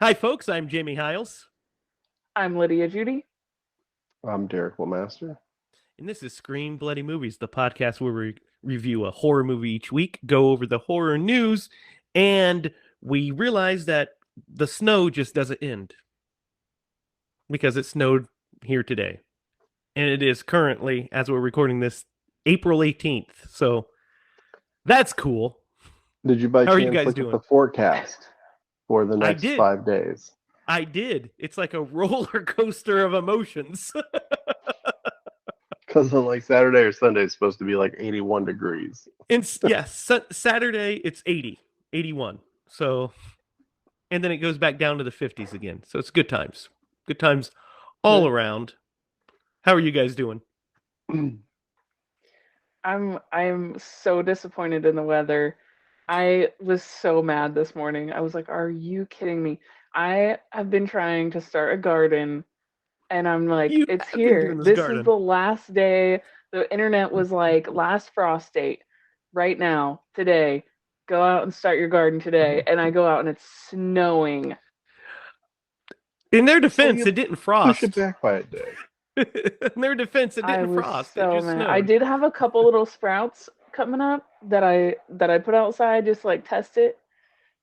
Hi, folks. I'm Jamie Hiles, I'm Lydia Judy. I'm Derek Wilmaster. and this is Scream Bloody Movies, the podcast where we review a horror movie each week, go over the horror news, and we realize that the snow just doesn't end because it snowed here today. And it is currently, as we're recording this, April 18th. So that's cool. Did you by How are you chance guys look at doing? the forecast for the I next did. 5 days? I did. It's like a roller coaster of emotions. Because on like Saturday or Sunday, it's supposed to be like 81 degrees. And yes, Saturday it's 80, 81. So, and then it goes back down to the 50s again. So it's good times. Good times all around. How are you guys doing? I'm so disappointed in the weather. I was so mad this morning. I was like, "Are you kidding me?" I have been trying to start a garden and I'm like, You "It's have been here. doing this This is garden. the last day." The internet was like, "Last frost date right now, today. Go out and start your garden today." And I go out and it's snowing. In their Well, defense, you it didn't push it frost. back by a day. In their defense, it I didn't was frost. It so just mad. I snowed. did have a couple little sprouts coming up that I put outside just to, like, test it,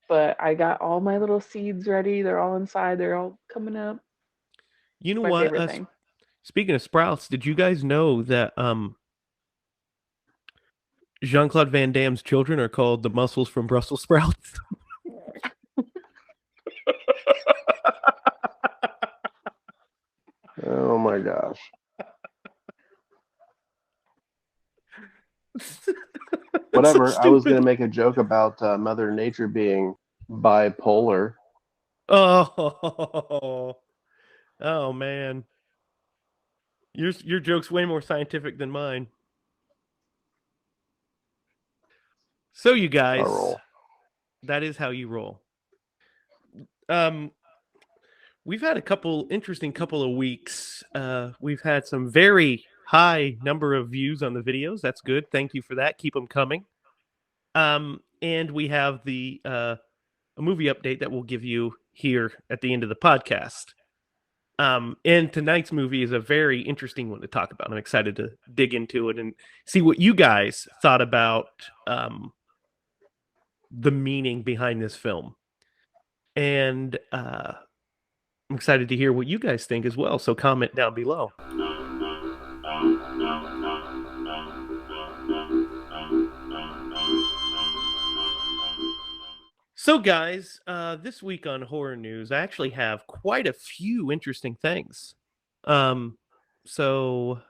but I got all my little seeds ready. They're all inside. They're all coming up. You know It's my what? favorite thing. Speaking of sprouts, did you guys know that Jean-Claude Van Damme's children are called the mussels from Brussels sprouts? Oh my gosh. That's so Whatever. I was going stupid. to make a joke about Mother Nature being bipolar. Oh, oh man, your joke's way more scientific than mine. So you I guys, roll. that is how you roll. Um, we've had a couple of weeks. We've had some very high number of views on the videos. That's good. Thank you for that. Keep them coming. And we have the a movie update that we'll give you here at the end of the podcast. And tonight's movie is a very interesting one to talk about. I'm excited to dig into it and see what you guys thought about the meaning behind this film. And I'm excited to hear what you guys think as well. So comment down below. So, guys, this week on horror news, I actually have quite a few interesting things. Um, so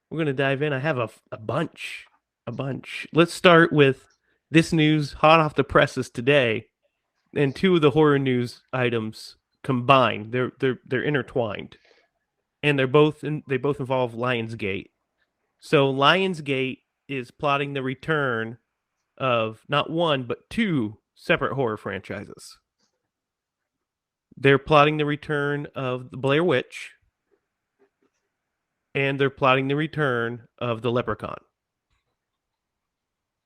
we're gonna dive in. I have a bunch, a bunch. Let's start with this news, hot off the presses today, and two of the horror news items combined. They're intertwined, and they both involve Lionsgate. So Lionsgate is plotting the return of not one but two separate horror franchises. They're plotting the return of the Blair Witch, and they're plotting the return of the Leprechaun.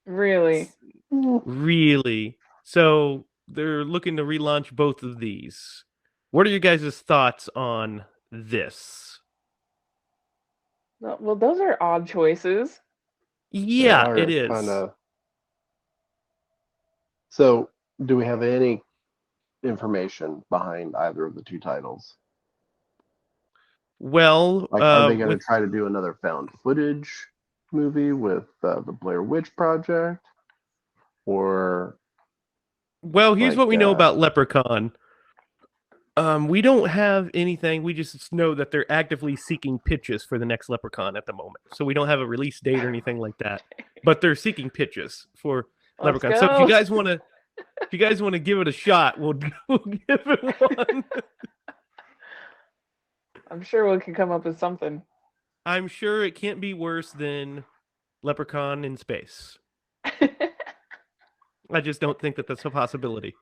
Really? Really? So they're looking to relaunch both of these. What are your guys' thoughts on this? Well, those are odd choices. They Yeah, it are kind is. of. So, do we have any information behind either of the two titles? Well, Like, are they going to with try to do another found footage movie with the Blair Witch Project, or here's what like, we know about Leprechaun. We don't have anything. We just know that they're actively seeking pitches for the next Leprechaun at the moment. So we don't have a release date or anything like that. But they're seeking pitches for Let's Leprechaun. So if you go. guys want to, if you guys want to give it a shot, we'll give it one. I'm sure we can come up with something. I'm sure it can't be worse than Leprechaun in space. I just don't think that that's a possibility.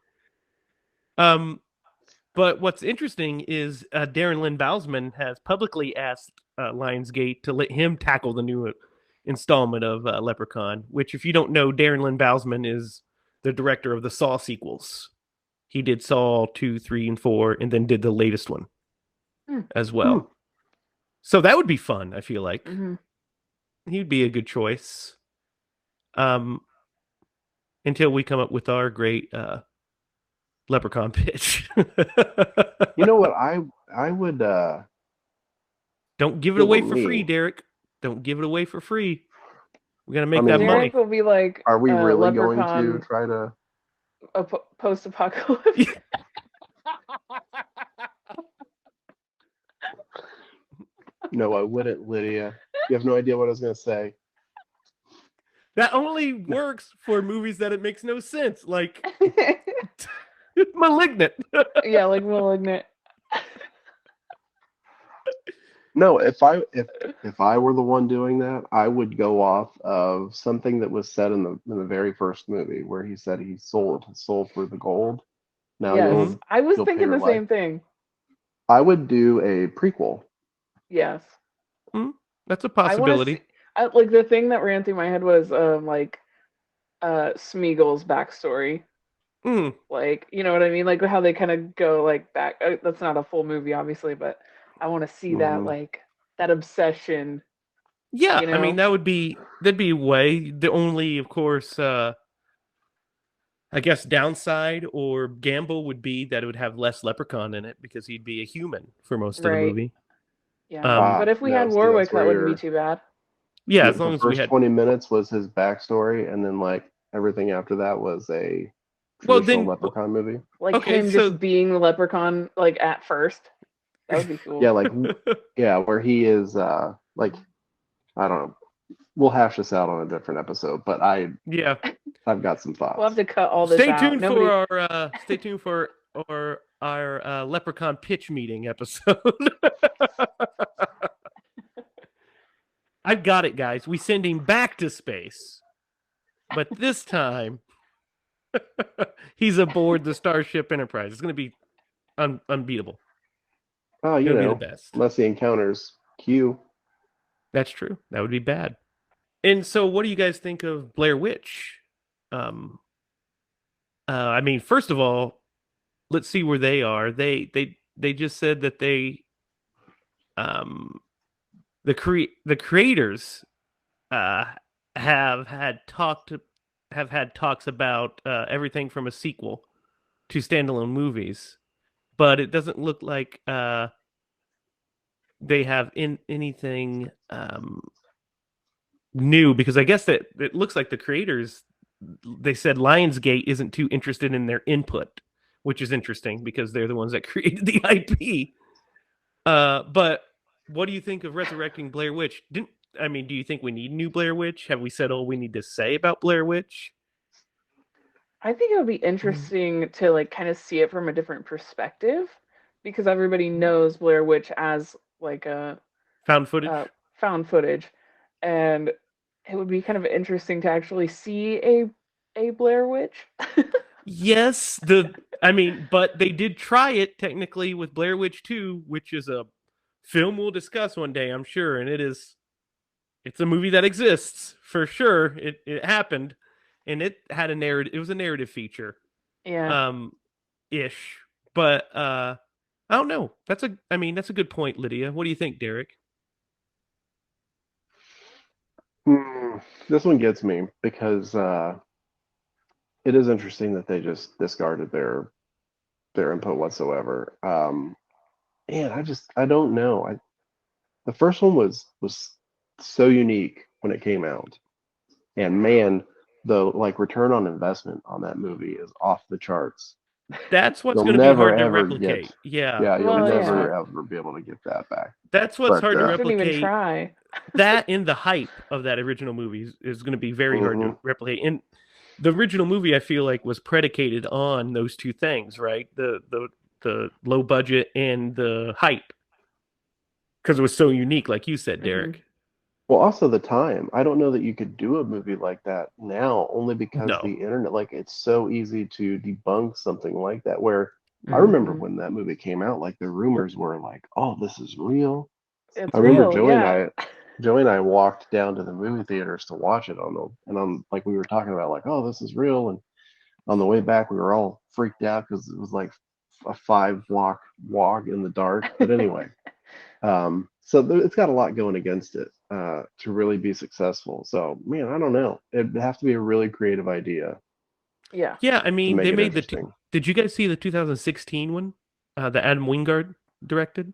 Um, but what's interesting is Darren Lynn Bousman has publicly asked Lionsgate to let him tackle the new installment of Leprechaun, which, if you don't know, Darren Lynn Bousman is the director of the Saw sequels. He did Saw 2, 3, and 4, and then did the latest one as well. So that would be fun, I feel like. He'd be a good choice. Until we come up with our great Leprechaun pitch. You know what? I would. Don't give it away for free, Derek. Don't give it away for free. We gotta make that money. Derek will be like, are we really Leprechaun, going to try to post-apocalypse? No, I wouldn't, Lydia. You have no idea what I was going to say. That only works for movies that it makes no sense, like Malignant. Yeah, like Malignant. No, if I were the one doing that, I would go off of something that was said in the very first movie where he said he sold his soul for the gold. Now I was you'll thinking the same thing. I would do a prequel. Yes. That's a possibility. Like the thing that ran through my head was Smeagol's backstory. Like, you know what I mean? Like how they kind of go like back. That's not a full movie, obviously, but I want to see that, like that obsession. Yeah, you know? I mean that'd be way. The only, of course, I guess downside or gamble would be that it would have less Leprechaun in it because he'd be a human for most of the movie. Yeah, but if we had Warwick, that wouldn't be too bad. Yeah, as long as we had 20 minutes was his backstory, and then like everything after that was a traditional Leprechaun movie. Like him just being the Leprechaun, like at first, that would be cool. Yeah, like where he is, like I don't know. We'll hash this out on a different episode, but I've got some thoughts. We'll have to cut all this out. Stay tuned for our Leprechaun pitch meeting episode. I've got it, guys. We send him back to space, but this time he's aboard the Starship Enterprise. It's going to be unbeatable. Oh, you know, be the best. Unless he encounters Q. That's true. That would be bad. And so, what do you guys think of Blair Witch? I mean, first of all, let's see where they are. They just said that they the creators have had talks about everything from a sequel to standalone movies, but it doesn't look like they have anything new, because I guess that it looks like the creators, they said Lionsgate isn't too interested in their input, which is interesting because they're the ones that created the IP. But what do you think of Resurrecting Blair Witch? Do you think we need new Blair Witch? Have we said all we need to say about Blair Witch? I think it would be interesting to like kind of see it from a different perspective, because everybody knows Blair Witch as like a found footage, and it would be kind of interesting to actually see a Blair Witch. Yes, but they did try it technically with Blair Witch 2, which is a film we'll discuss one day, I'm sure, and it's a movie that exists for sure. It happened, and it had a narrative. It was a narrative feature, ish. But I don't know. That's a good point, Lydia. What do you think, Derek? This one gets me because it is interesting that they just discarded their input whatsoever. And I don't know. The first one was so unique when it came out, and man, the like return on investment on that movie is off the charts. That's what's going to be hard to replicate. Yeah, you'll never ever be able to get that back. That's what's hard to replicate. Shouldn't even try. That in the hype of that original movie is going to be very hard to replicate. And the original movie, I feel like, was predicated on those two things, right? The low budget and the hype, because it was so unique, like you said, Derek. Well, also the time. I don't know that you could do a movie like that now, only because the internet, like, it's so easy to debunk something like that. Where I remember when that movie came out, like the rumors were like, "Oh, this is real." It's I remember real, Joey and I walked down to the movie theaters to watch it and I'm like, we were talking about like, "Oh, this is real," and on the way back we were all freaked out because it was like a 5 block walk in the dark. But anyway, so it's got a lot going against it to really be successful. So man, I don't know. It'd have to be a really creative idea Yeah. Yeah, I to mean, make they it made interesting. did you guys see the 2016 one? That Adam Wingard directed?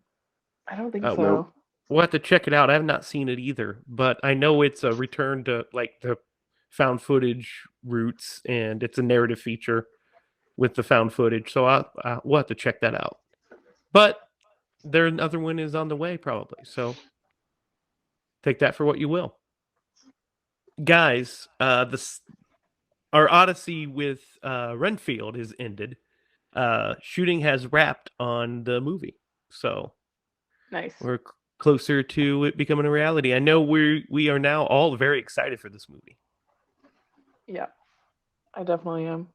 I don't think Uh, Nope. so. we'll have to check it out. I have not seen it either, but I know it's a return to like the found footage roots, and it's a narrative feature with the found footage. So we'll have to check that out. But there another one is on the way probably. So take that for what you will, guys. This our odyssey with Renfield has ended. Shooting has wrapped on the movie, so Nice. we're closer to it becoming a reality. I know we are now all very excited for this movie. Yeah, I definitely am.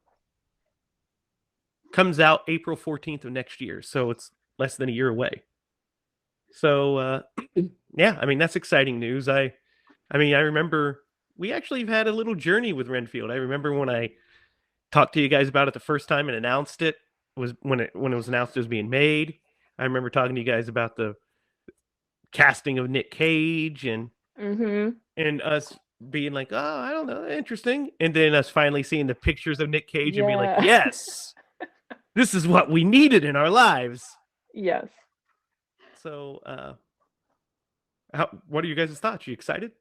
Comes out April 14th of next year, so it's less than a year away. So yeah, I mean that's exciting news. I mean I remember we actually have had a little journey with Renfield. I remember when I talked to you guys about it the first time and announced it was when it was announced it was being made. I remember talking to you guys about the casting of Nick Cage Mm-hmm. and us being like, oh, I don't know, interesting. And then us finally seeing the pictures of Nick Cage and being like, Yeah. yes, this is what we needed in our lives. Yes. So, what are you guys' thoughts? You excited?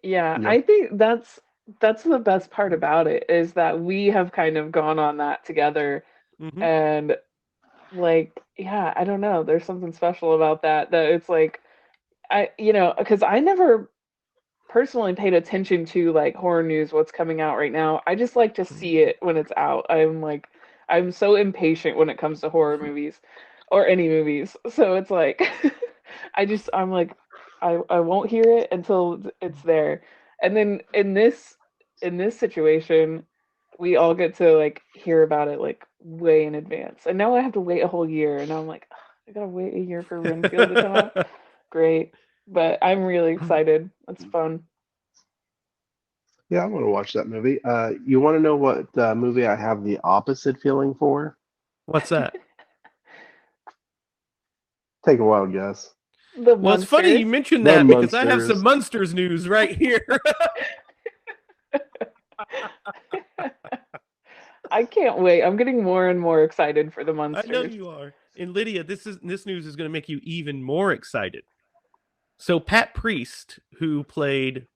Yeah, Yep. I think that's the best part about it is that we have kind of gone on that together Mm-hmm. and like yeah, I don't know, there's something special about that it's like because I never personally paid attention to like horror news, what's coming out right now. I just like to see it when it's out. I'm so impatient when it comes to horror movies or any movies. So it's like I'm like I won't hear it until it's there. And then in this situation, we all get to like hear about it like way in advance. And now I have to wait a whole year and I'm like, "Ugh, I gotta wait a year for Renfield to come out." Great. But I'm really excited. It's fun. Yeah, I want to watch that movie. You want to know what movie I have the opposite feeling for? What's that? Take a wild guess. The Well, it's funny monsters. you mentioned The that because I have some Munsters. Munsters news right here. I can't wait. I'm getting more and more excited for the I know monsters. you are. And Lydia, this news is going to make you even more excited. So Pat Priest, who played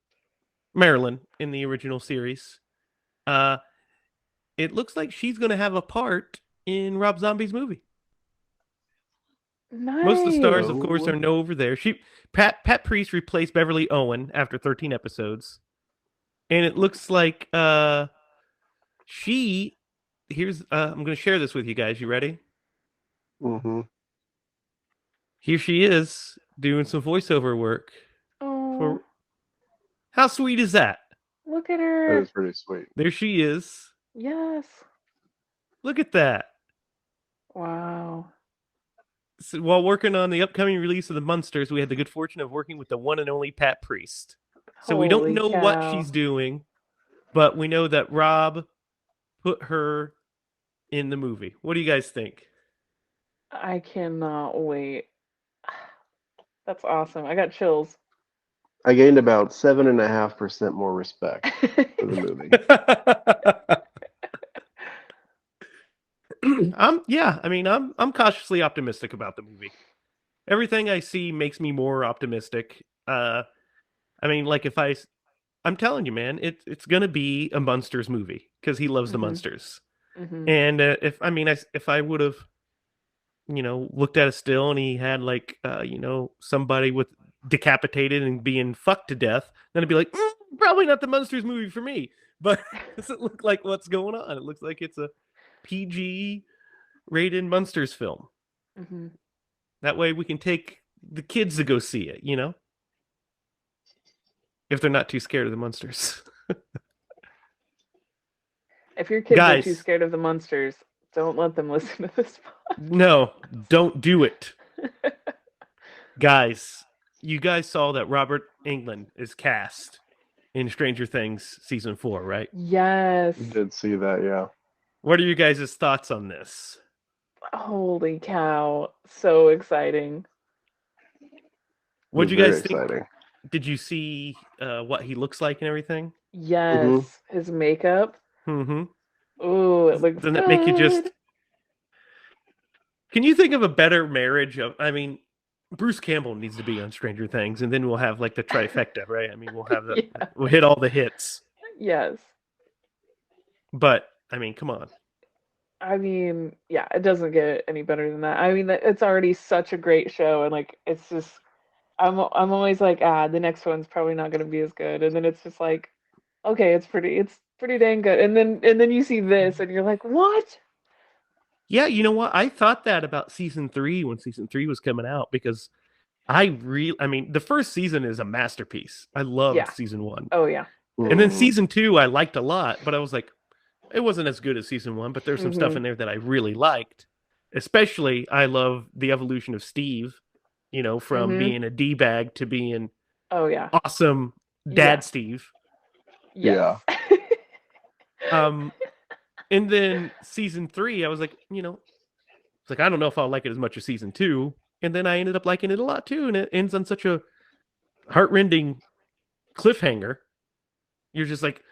Marilyn in the original series, uh, it looks like she's going to have a part in Rob Zombie's movie. Most of the stars, Nice. of course, Oh, are no over there. Pat Priest replaced Beverly Owen after 13 episodes, and it looks like she. Here's I'm going to share this with you guys. You ready? mm-hmm. Here she is doing some voiceover work Oh, for. How sweet is that? look at That her. is pretty sweet. There she is. Yes. Look at that. Wow. So while working on the upcoming release of the Munsters, we had the good fortune of working with the one and only Pat Priest. So we don't Holy know what cow. she's doing, but we know that Rob put her in the movie. What do you guys think? I cannot wait. That's awesome. I got chills. I gained about 7.5% more respect for the movie. I mean I'm cautiously optimistic about the movie. Everything I see makes me more optimistic. I mean like if I'm telling you man, it's going to be a Munsters movie because he loves the Mhm. Munsters. Mhm. And if I would have looked at a still and he had like somebody with decapitated and being fucked to death, then I'd be like, probably not the Munsters movie for me. But it doesn't look like what's going on. It looks like it's a PG rated Munsters film. Mhm. That way we can take the kids to go see it, if they're not too scared of the Munsters. If your kids are too Guys, scared of the monsters, don't let them listen to this no, don't do it. Guys, you guys saw that Robert Englund is cast in Stranger Things season 4, right? Yes. Did see that, yeah. What are you guys' thoughts on this? Holy cow. So exciting. What'd It's you very guys think? exciting. Did you see what he looks like and everything? Yes. His makeup. Mm-hmm. Ooh, it looks Doesn't that make you good. just... Can you think of a better marriage of... I mean, Bruce Campbell needs to be on Stranger Things, and then we'll have like the trifecta, right? I mean, we'll have the... Yeah. We'll hit all the hits. Yes. But, I mean, come on. I mean, yeah, it doesn't get any better than that. I mean, it's already such a great show, and like, it's just, I'm always like, the next one's probably not going to be as good, and then it's just like, okay, it's pretty dang good, and then you see this, and you're like, what? Yeah, you know what? I thought that about season 3 when season 3 was coming out, because I mean, the first season is a masterpiece. I loved Yeah. season 1. Oh yeah. And then season 2 I liked a lot, but I was like, it wasn't as good as season 1, but there's some stuff in there that I really liked. Especially, I love the evolution of Steve, you know, from being a D-bag to being Oh yeah. awesome Dad Yeah. Steve. Yes. And then season 3, I was like, you know, it's like, I don't know if I'll like it as much as season 2. And then I ended up liking it a lot too, and it ends on such a heartrending cliffhanger. You're just like,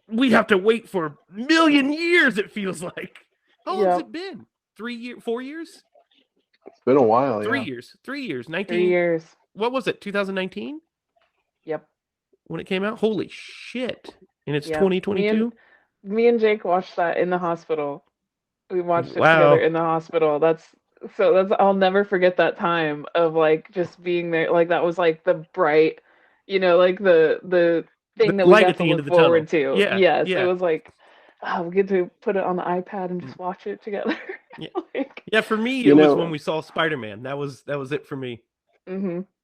we have to wait for a million years, it feels like. How long has it been? 3 years? 4 years? It's been a while, 3 yeah. years. 3 years. 19... 3 years. What was it? 2019? Yep. When it came out? Holy shit. And it's Yep. 2022? Me and Jake watched that in the hospital. We watched it Wow. together in the hospital. That's I'll never forget that time of like just being there. Like that was like the bright, like the thing that we light got at to the end look of the forward tunnel. to. Yeah. Yes, it Yeah. was like, we get to put it on the iPad and just watch it together. Yeah. Like, Yeah, for me, it was when we saw Spider-Man. That was it for me.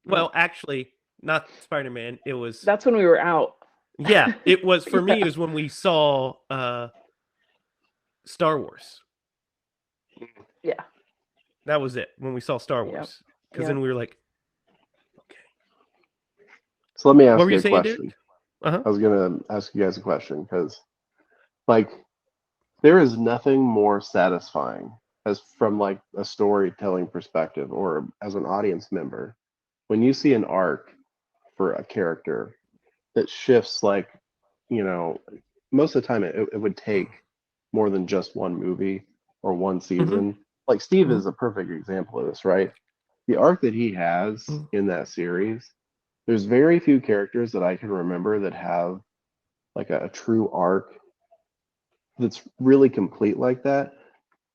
Well, actually, not Spider-Man. It was... That's when we were out. Yeah, it was for me. It was when we saw Star Wars. Yeah. That was it, when we saw Star Wars. Because then we were like, okay. So let me ask What were you you a saying, question. Uh-huh. I was going to ask you guys a question, because, like, there is nothing more satisfying as from, like, a storytelling perspective or as an audience member when you see an arc for a character that shifts, like, you know, most of the time it would take more than just one movie or one season. Like, Steve is a perfect example of this, right? The arc that he has in that series, there's very few characters that I can remember that have like a true arc that's really complete like that.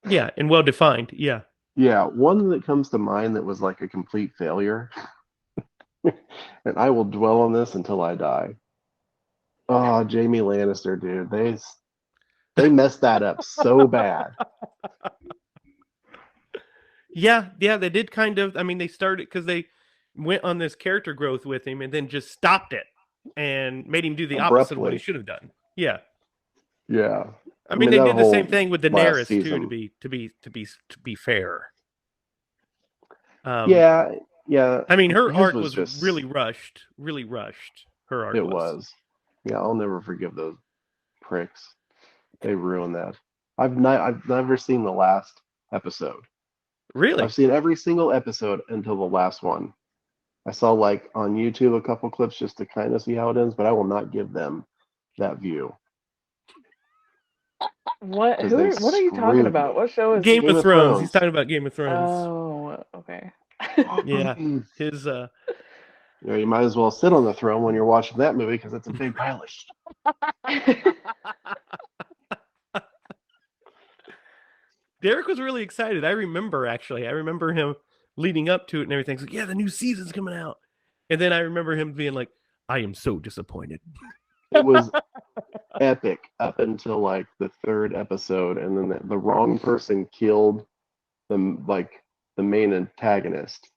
Yeah, and well defined. Yeah. Yeah, one that comes to mind that was like a complete failure, and I will dwell on this until I die. Oh, Jamie Lannister, dude, they messed that up so bad. Yeah, they did kind of. I mean, they started because they went on this character growth with him, and then just stopped it and made him do the opposite of what he should have done. Yeah. Yeah. I mean, they did the same thing with Daenerys too. To be fair. Yeah. I mean, her his arc was was just really rushed. Really rushed. Her arc was. Yeah, I'll never forgive those pricks. They ruined that. I've never seen the last episode. Really? I've seen every single episode until the last one. I saw like on YouTube a couple clips just to kind of see how it ends, but I will not give them that view. What are you talking about? What show is Game of Thrones. He's talking about Game of Thrones. Oh, okay. Yeah. His You know, you might as well sit on the throne when you're watching that movie because it's a big pile of shit. Derek was really excited. I remember him leading up to it and everything. He's like, yeah, the new season's coming out. And then I remember him being like, I am so disappointed. It was epic up until like the third episode, and then the wrong person killed the main antagonist.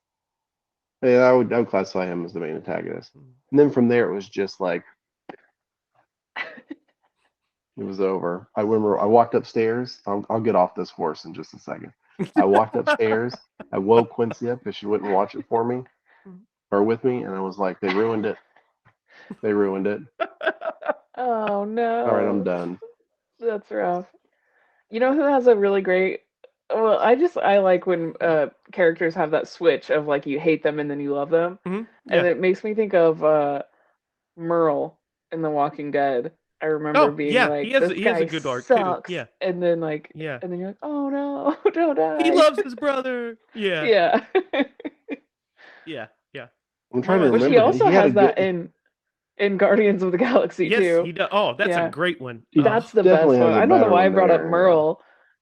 Yeah, I would classify him as the main antagonist. And then from there, it was just like it was over. I remember I walked upstairs. I'll get off this horse in just a second. I walked upstairs. I woke Quincy up because she wouldn't watch it for me or with me, and I was like, they ruined it. They ruined it. Oh no. All right, I'm done. That's rough. You know who has a really great? Well, I like when characters have that switch of like you hate them and then you love them, and Yeah. it makes me think of Merle in The Walking Dead. I remember Oh, being yeah. like, this He has a guy good arc too. sucks, Yeah. and then like, Yeah. and then you're like, oh no, don't He die. loves his brother. Yeah. Yeah. Yeah. Yeah. I'm trying to Merle, Which he remember. also He had a has good. that in Guardians of the Galaxy yes, too. he does. Oh, that's a Yeah, great one. He Oh, that's the definitely best one. has a I don't know better why I one brought up there. Merle.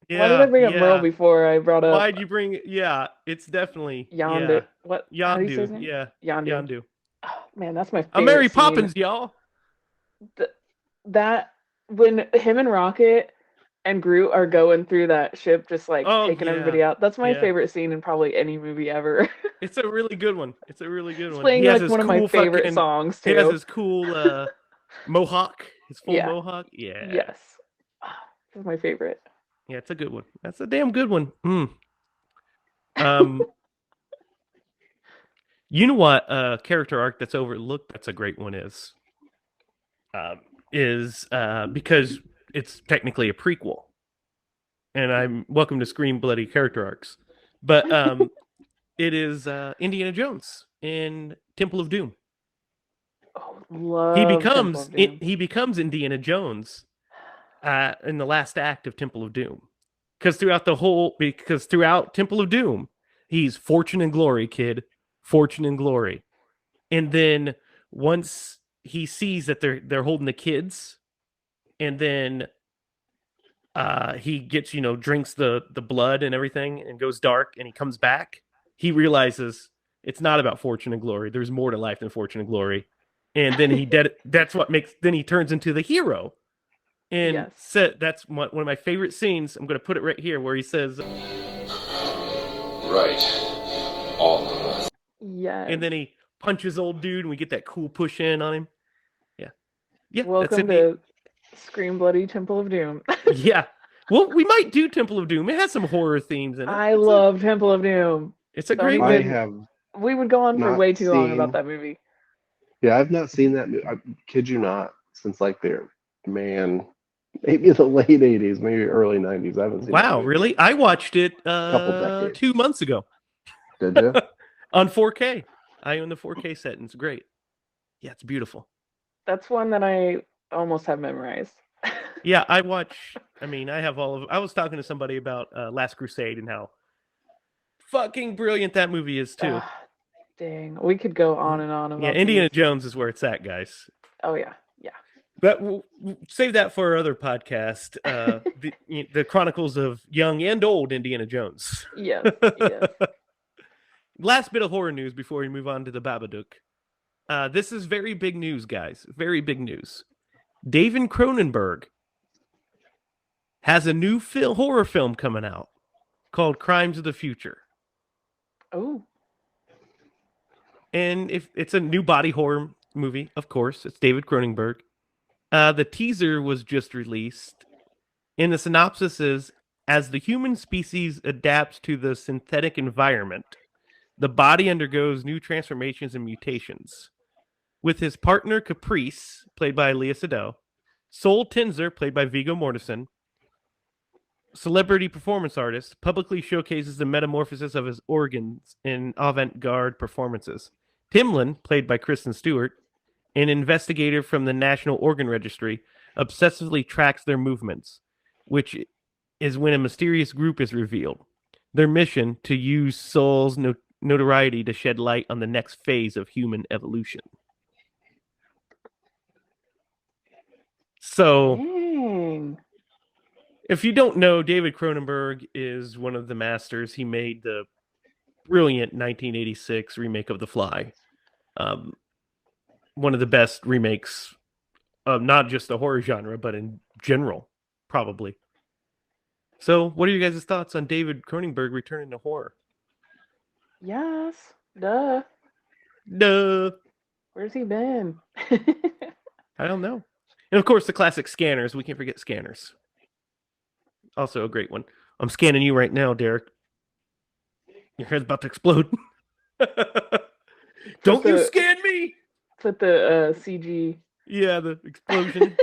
Why did I yeah. bring up Merle Yeah. before I brought up Why'd you bring? Yeah, it's definitely Yondu? yeah. What? How do you say his Yondu. name? Yeah. Yondu. Yondu. Oh, man, that's my I'm favorite Mary scene. Poppins, y'all. Th- that when him and Rocket and Groot are going through that ship, just like Oh taking yeah. everybody out. That's my Yeah. favorite scene in probably any movie ever. It's a really good one. It's a really good It's one. He playing has like his one of my cool favorite fucking. songs He has too. his cool mohawk. His full Yeah. mohawk. Yeah. Yes. Ah, this is my favorite. Yeah, it's a good one. That's a damn good one. Um, you know what character arc that's overlooked? That's a great one. Is because it's technically a prequel, and I'm welcome to Scream Bloody character arcs, but it is Indiana Jones in Temple of Doom. Oh, love Temple of Doom. He becomes Indiana Jones in the last act of Temple of Doom. Because throughout Temple of Doom, he's fortune and glory, kid, fortune and glory. And then once he sees that they're holding the kids, and then he gets drinks the blood and everything, and goes dark, and he comes back. He realizes it's not about fortune and glory. There's more to life than fortune and glory. And then that's what makes. Then he turns into the hero. And Yes. that's one of my favorite scenes. I'm going to put it right here where he says, right, all of us. Yes. and then he punches old dude, and we get that cool push in on him. Yeah. Yeah. Welcome to Scream Bloody Temple of Doom. Yeah. Well, we might do Temple of Doom. It has some horror themes in it. I love Temple of Doom. It's a Don't great I even- have We would go on for not way too long seen. about that movie. Yeah, I've not seen that movie. I kid you not. Since like maybe the late '80s, maybe early '90s. I haven't seen. Wow, really? I watched it couple decades. 2 months ago Did you? on 4K. I own the 4K set, and it's great. Yeah, it's beautiful. That's one that I almost have memorized. Yeah, I have all of. I was talking to somebody about Last Crusade and how fucking brilliant that movie is too. Dang, we could go on and on about. Yeah, Indiana these. Jones is where it's at, guys. Oh yeah. But we'll save that for our other podcast, the Chronicles of Young and Old Indiana Jones. Yes. Yes. Last bit of horror news before we move on to the Babadook. This is very big news, guys. Very big news. David Cronenberg has a new horror film coming out called Crimes of the Future. Oh. And if it's a new body horror movie, of course, it's David Cronenberg. The teaser was just released, and the synopsis is: as the human species adapts to the synthetic environment, the body undergoes new transformations and mutations. With his partner Caprice, played by Lea Seydoux, Sol Tinzer, played by Viggo Mortensen, celebrity performance artist, publicly showcases the metamorphosis of his organs in avant-garde performances. Timlin, played by Kristen Stewart, an investigator from the National Organ Registry, obsessively tracks their movements, which is when a mysterious group is revealed. Their mission: to use Sol's notoriety to shed light on the next phase of human evolution. So, Dang. if you don't know, David Cronenberg is one of the masters. He made the brilliant 1986 remake of The Fly. One of the best remakes of not just the horror genre, but in general, probably. So, what are you guys' thoughts on David Cronenberg returning to horror? Yes. Duh. Duh. Where's he been? I don't know. And of course, the classic Scanners. We can't forget Scanners. Also a great one. I'm scanning you right now, Derek. Your head's about to explode. Don't you scan me! Put the CG. Yeah, the explosion.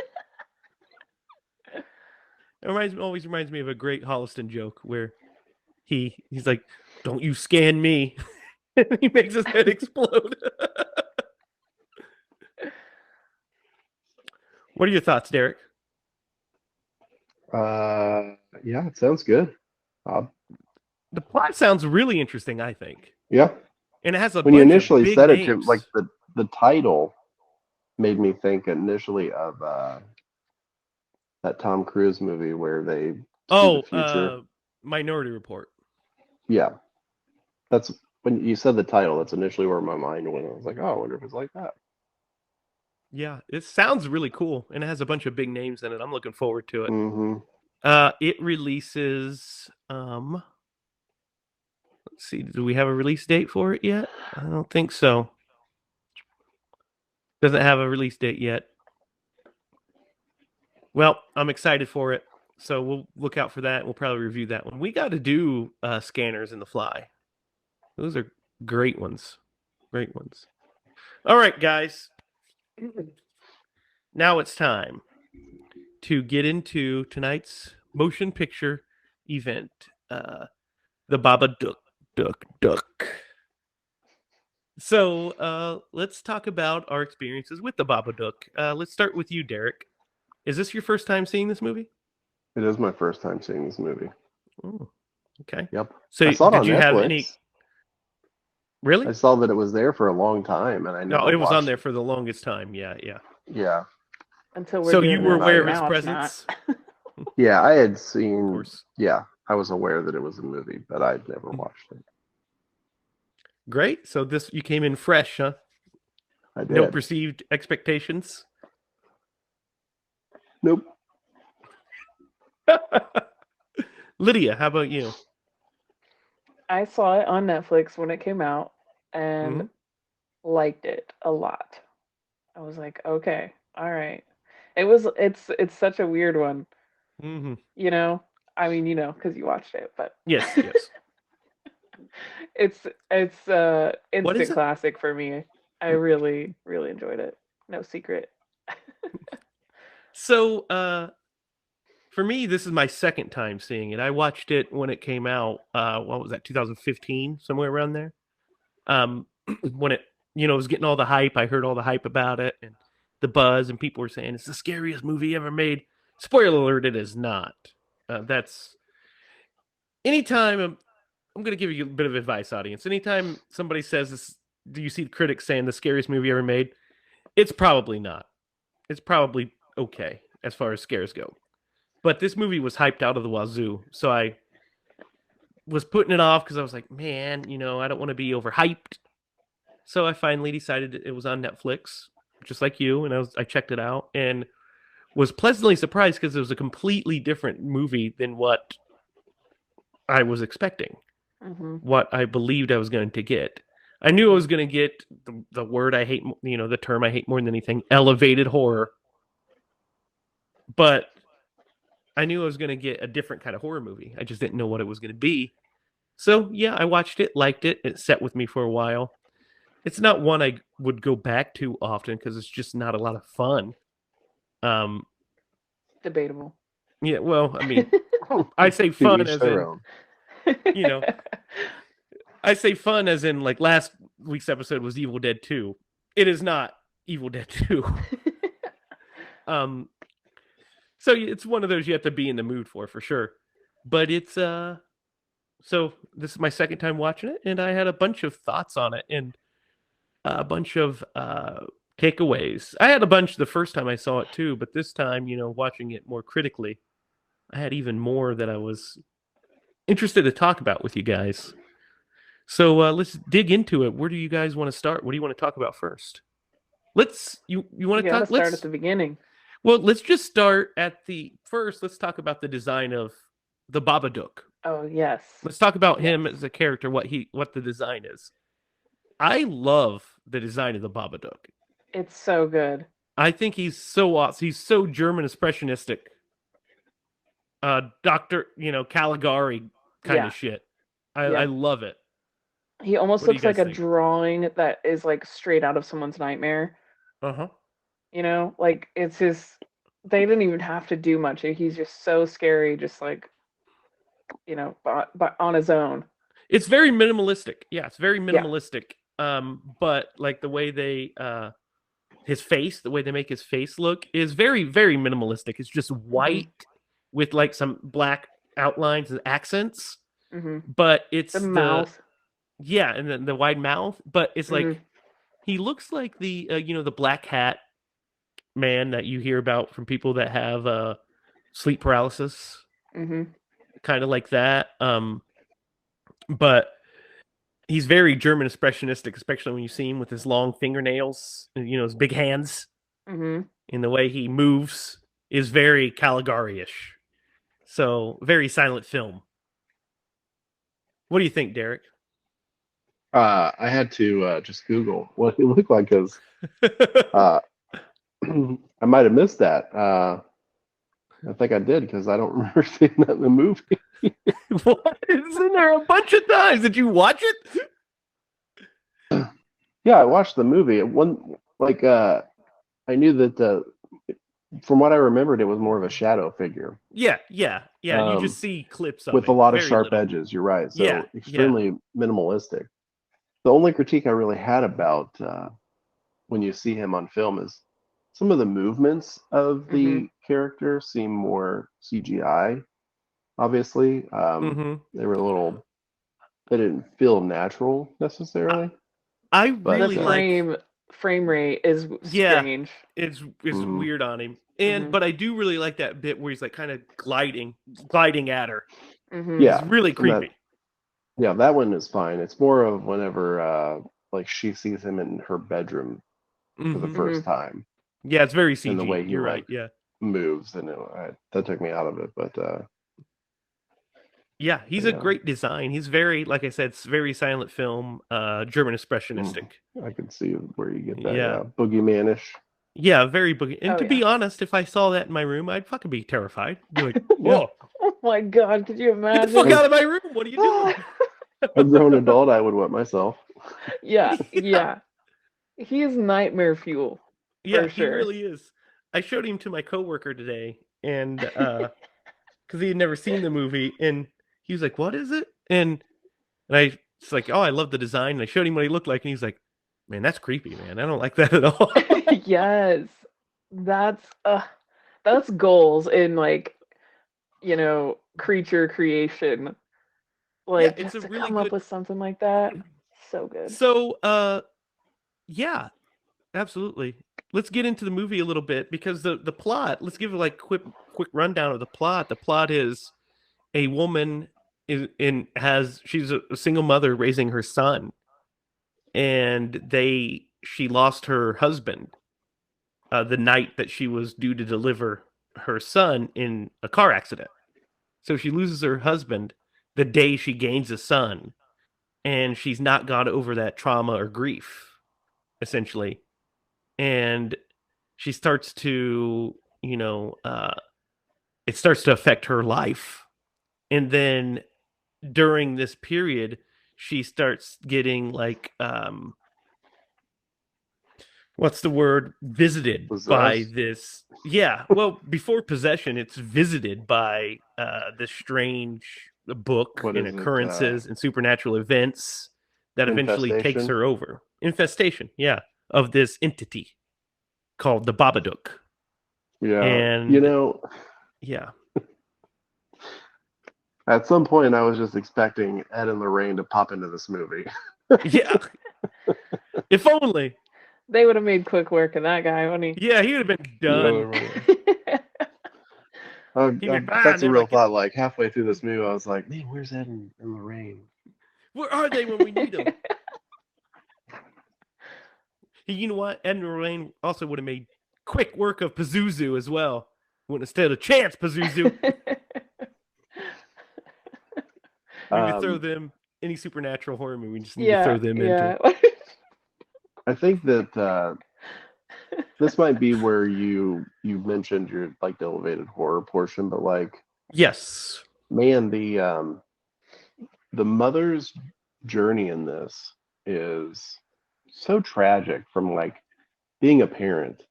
It always reminds me of a great Holliston joke where he's like, "Don't you scan me." And he makes his head explode. What are your thoughts, Derek? Yeah, it sounds good. The plot sounds really interesting, I think. Yeah. And it has a When you bunch of initially big said it, names. like the title made me think initially of that Tom Cruise movie where they see the future. Minority Report. Yeah, that's when you said the title. That's initially where my mind went. I was like, oh, I wonder if it's like that. Yeah, it sounds really cool, and it has a bunch of big names in it. I'm looking forward to it. Mm-hmm. It releases. Let's see. Do we have a release date for it yet? I don't think so. Doesn't have a release date yet. Well, I'm excited for it, so we'll look out for that. We'll probably review that one. We got to do Scanners in the Fly. Those are great ones. Great ones. All right, guys. Now it's time to get into tonight's motion picture event, The Babadook. Duck. So let's talk about our experiences with The Babadook. Let's start with you, Derek. Is this your first time seeing this movie? It is my first time seeing this movie. Oh, okay. Yep. So I saw it did on you Netflix. have any? Really? I saw that it was there for a long time, and I never No, it was on watched there for the longest time. Yeah. Yeah. Until we're So doing you were this aware of right his now, it's presence? not. Yeah, I had Of seen. course. Yeah, I was aware that it was a movie, but I'd never watched it. Great. So you came in fresh, huh? I did. No perceived expectations? Nope. Lydia, how about you? I saw it on Netflix when it came out and liked it a lot. I was like, okay, all right. It's such a weird one, Mm-hmm. you know. I mean, you know, because you watched it, but Yes. it's What is instant it? classic for me. I really enjoyed it. No secret. So, for me, this is my second time seeing it. I watched it when it came out. What was that? 2015, somewhere around there. When it, was getting all the hype. I heard all the hype about it and the buzz, and people were saying it's the scariest movie ever made. Spoiler alert: it is not. That's anytime. I'm going to give you a bit of advice, audience. Anytime somebody says this, do you see the critics saying the scariest movie ever made? It's probably not. It's probably okay as far as scares go. But this movie was hyped out of the wazoo. So I was putting it off because I was like, man, I don't want to be overhyped. So I finally decided it was on Netflix, just like you, and I checked it out and was pleasantly surprised because it was a completely different movie than what I was expecting, what I believed I was going to get. I knew I was going to get the word I hate, the term I hate more than anything, elevated horror. But I knew I was going to get a different kind of horror movie. I just didn't know what it was going to be. So, yeah, I watched it, liked it. It sat with me for a while. It's not one I would go back to often because it's just not a lot of fun. Debatable. Yeah, well, I mean, I say fun as in, I say fun as in like last week's episode was Evil Dead 2. It is not Evil Dead 2. So it's one of those you have to be in the mood for sure. But it's so this is my second time watching it, and I had a bunch of thoughts on it and a bunch of takeaways. I had a bunch the first time I saw it too, but this time, watching it more critically, I had even more that I was interested to talk about with you guys. So let's dig into it. Where do you guys want to start? What do you want to talk about first? You want to talk? Start at the beginning. Well, let's just start at the first. Let's talk about the design of the Babadook. Oh yes. Let's talk about him as a character. What the design is. I love the design of the Babadook. It's so good. I think he's so awesome. He's so German expressionistic. Dr. Caligari kind of shit. I love it. He almost looks like a drawing that is like straight out of someone's nightmare. Uh-huh. Like it's his they didn't even have to do much. He's just so scary, just like, you know, but on his own. It's very minimalistic. Yeah, it's very Yeah. minimalistic. But like the way they his face, the way they make his face look is very, very minimalistic. It's just white with like some black outlines and accents. But it's The mouth. yeah, and then the wide mouth. But it's like Mhm. he looks like the the black hat man that you hear about from people that have sleep paralysis, kind of like that. But he's very German expressionistic, especially when you see him with his long fingernails, and, his big hands, and the way he moves is very Caligari-ish. So very silent film. What do you think, Derek? I had to just Google what he looked like because I might have missed that. I think I did because I don't remember seeing that in the movie. What? It's in there a bunch of times. Did you watch it? Yeah, I watched the movie. I knew that from what I remembered, it was more of a shadow figure. Yeah. You just see clips of with it. a lot of Very sharp little. edges. You're right. So Yeah, extremely minimalistic. The only critique I really had about when you see him on film is some of the movements of the character seem more CGI. Obviously, they were a little. They didn't feel natural necessarily. I really the frame rate is strange. It's weird on him, but I do really like that bit where he's like kind of gliding at her. Yeah, it's really creepy. That one is fine. It's more of whenever like she sees him in her bedroom for the first time. Yeah, it's very CG. And the way he moves, and that took me out of it. But yeah, he's a great design. He's very, like I said, it's very silent film, German expressionistic. I can see where you get that. Yeah, boogeyman-ish. Yeah, very boogie. And to be honest, if I saw that in my room, I'd fucking be terrified. I'd be like, whoa. Oh my God, could you imagine? Get the fuck out of my room. What are you doing? As a grown adult, I would wet myself. Yeah. He is nightmare fuel. Yeah, sure. He really is. I showed him to my coworker today, and because he had never seen the movie, and he was like, "What is it?" And it's like, "Oh, I love the design." And I showed him what he looked like, and he's like, "Man, that's creepy, man. I don't like that at all." Yes, that's goals in creature creation. Like, it's just a to really come up with something like that, so good. So, yeah, absolutely. Let's get into the movie a little bit because the plot. Let's give a quick rundown of the plot. The plot is a woman she's a single mother raising her son, and she lost her husband the night that she was due to deliver her son in a car accident. So she loses her husband the day she gains a son, and she's not got over that trauma or grief, essentially. And she starts to, it starts to affect her life. And then during this period, she starts getting what's the word? Visited by this. Yeah. Well, before possession, it's visited by this strange book and occurrences and supernatural events that eventually takes her over. Infestation, yeah, of this entity called the Babadook. Yeah. And yeah. At some point, I was just expecting Ed and Lorraine to pop into this movie. Yeah. If only. They would have made quick work of that guy, wouldn't he? Yeah, he would have been done. That's a real thought. Like halfway through this movie, I was like, man, where's Ed and Lorraine? Where are they when we need them? You know what? Ed and Lorraine also would have made quick work of Pazuzu as well. Wouldn't have stood a chance, Pazuzu. We could throw them any supernatural horror movie. We just need to throw them into it. I think that this might be where you mentioned your the elevated horror portion, but yes, man, the mother's journey in this is so tragic from being a parent,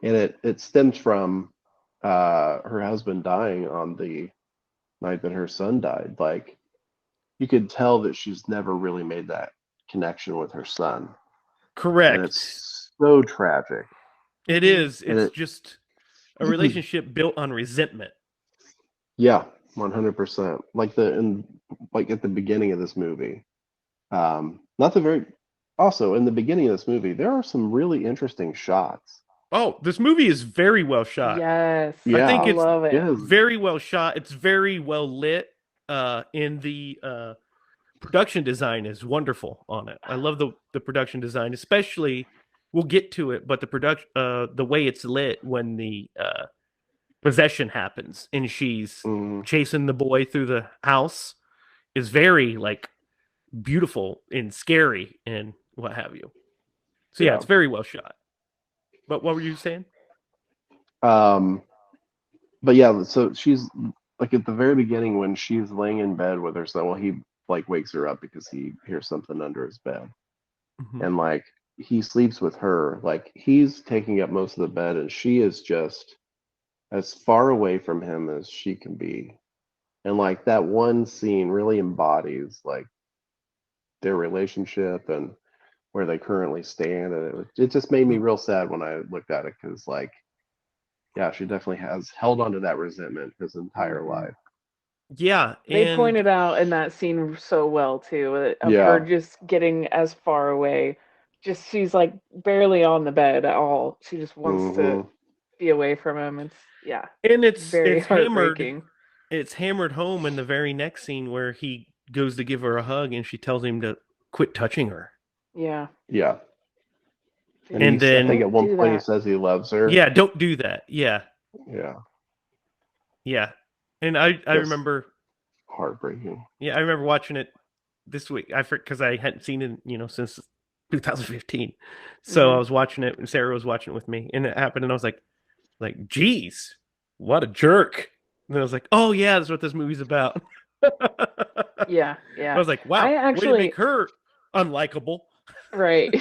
and it stems from her husband dying on the night that her son died. Like you could tell that she's never really made that connection with her son, and Correct. it's so tragic. It Mhm. is. And It's just a relationship built on resentment. yeah, 100%. Like at the beginning of this movie, not the very. Also, in the beginning of this movie, there are some really interesting shots. Oh, this movie is very well shot. Yes, I I think Yeah, it's love it it. is. very well shot. It's very well lit. In the production design is wonderful on it. I love the production design, especially we'll get to it, but the way it's lit when the possession happens and she's Mm, chasing the boy through the house is very like beautiful and scary and what have you. So yeah, yeah. it's very well shot. But what were you saying? Um, but yeah, so she's like at the very beginning when she's laying in bed with her son. Well, he like wakes her up because he hears something under his bed, Mhm. and like he sleeps with her. Like he's taking up most of the bed, and she is just as far away from him as she can be. And like that one scene really embodies like their relationship and where they currently stand. And it just made me real sad when I looked at it because like yeah, she definitely has held on to that resentment his entire Mhm. life. Yeah, They and pointed out in that scene so well too, of her Yeah. just getting as far away. Just she's like barely on the bed at all. She just wants to Hmm. be away from him. It's yeah, and very it's hammered heartbreaking. it's hammered home in the very next scene where he goes to give her a hug and she tells him to quit touching her. Yeah. Yeah. And And I think then at Don't one do point he that. says he loves her. yeah, don't do that. Yeah. Yeah. Yeah. And I Just remember heartbreaking. I remember watching it this week. I because I hadn't seen it, since 2015. So I Hmm. was watching it and Sarah was watching it with me and it happened and I was geez, what a jerk. And then I was like, oh yeah, that's what this movie's about. I Yeah, yeah. was like, wow, I way to make actually her unlikable. right.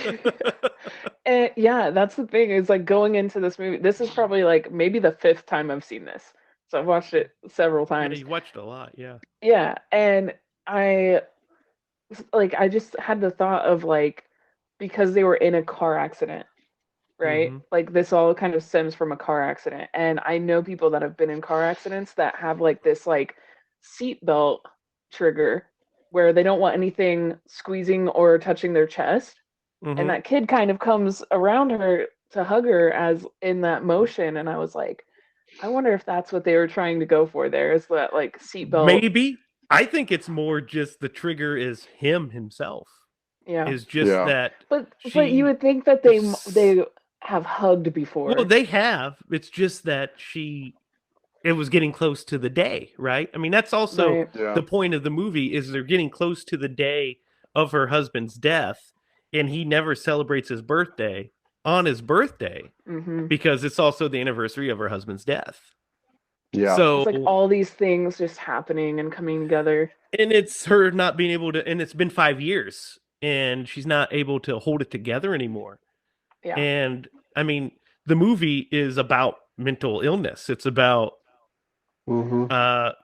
And yeah, that's the thing is like going into this movie. This is probably like maybe the fifth time I've seen this. So I've watched it several Yeah, times. you watched a lot, yeah. Yeah, and I I just had the thought of like because they were in a car accident, right? Mm-hmm. Like this all kind of stems from a car accident. And I know people that have been in car accidents that have like this like seatbelt trigger where they don't want anything squeezing or touching their chest. And Mm-hmm. that kid kind of comes around her to hug her as in that motion. And I was like, I wonder if that's what they were trying to go for there is that like seatbelt. Maybe. I think it's more just the trigger is him himself. Yeah. Is just Yeah. that But you she would think that they have hugged well, before. they have. It's just that it was getting close to the day, right? I mean, that's also Right. Yeah. the point of the movie is they're getting close to the day of her husband's death, and he never celebrates his birthday on his birthday Hmm. because it's also the anniversary of her husband's death. Yeah. It's like So, all these things just happening and coming together. and it's her not being able to, and it's been 5 years, and she's not able to hold it together anymore. Yeah. And I mean, the movie is about mental illness. It's about Hmm.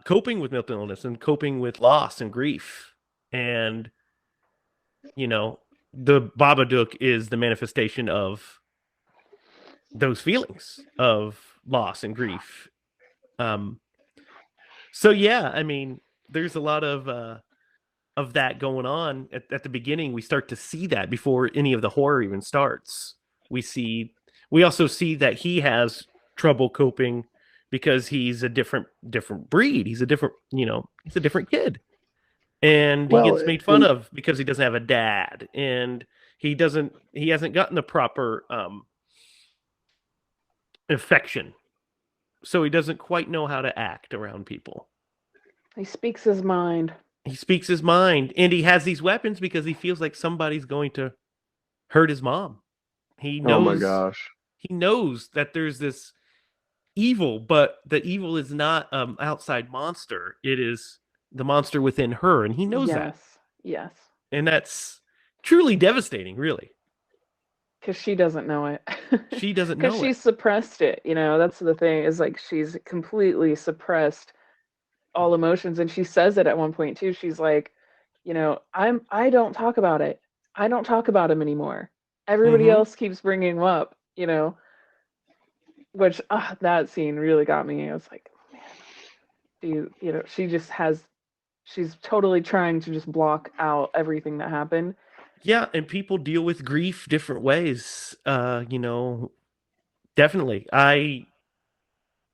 coping with mental illness and coping with loss and grief. And, the Babadook is the manifestation of those feelings of loss and grief. Um, so yeah, I mean, there's a lot of that going on at the beginning. We start to see that before any of the horror even starts. We also see that he has trouble coping because he's a different breed. He's a different kid. And he Well, gets made fun and of because he doesn't have a dad and he hasn't gotten the proper affection. So he doesn't quite know how to act around people. He speaks his mind. He speaks his mind and he has these weapons because he feels like somebody's going to hurt his mom. He oh my knows gosh. he knows that there's this evil, but the evil is not outside monster. It is the monster within her, and he knows that. Yes. Yes. And that's truly devastating, really. Because she doesn't know it. She doesn't Because know it. she suppressed it. That's the thing, is like she's completely suppressed all emotions. And she says it at one point too. She's like, I don't talk about it. I don't talk about him anymore. Everybody Mhm. else keeps bringing him up, which that scene really got me. I was like, man, she's totally trying to just block out everything that happened. Yeah, and people deal with grief different ways. Definitely. I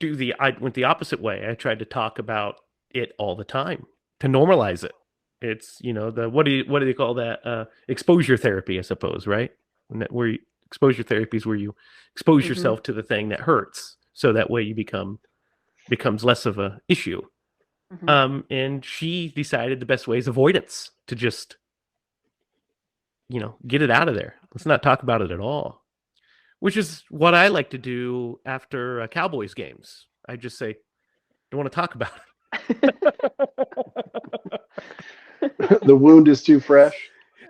went the opposite way. I tried to talk about it all the time to normalize it. It's, the what do they call that? Exposure therapy, I suppose, right? Exposure therapy is where you expose Mm-hmm. yourself to the thing that hurts, so that way you becomes less of a issue. Mm-hmm. And she decided the best way is avoidance, to just, get it out of there. Let's not talk about it at all. Which is what I like to do after Cowboys games. I just say, don't want to talk about it. The wound is too fresh.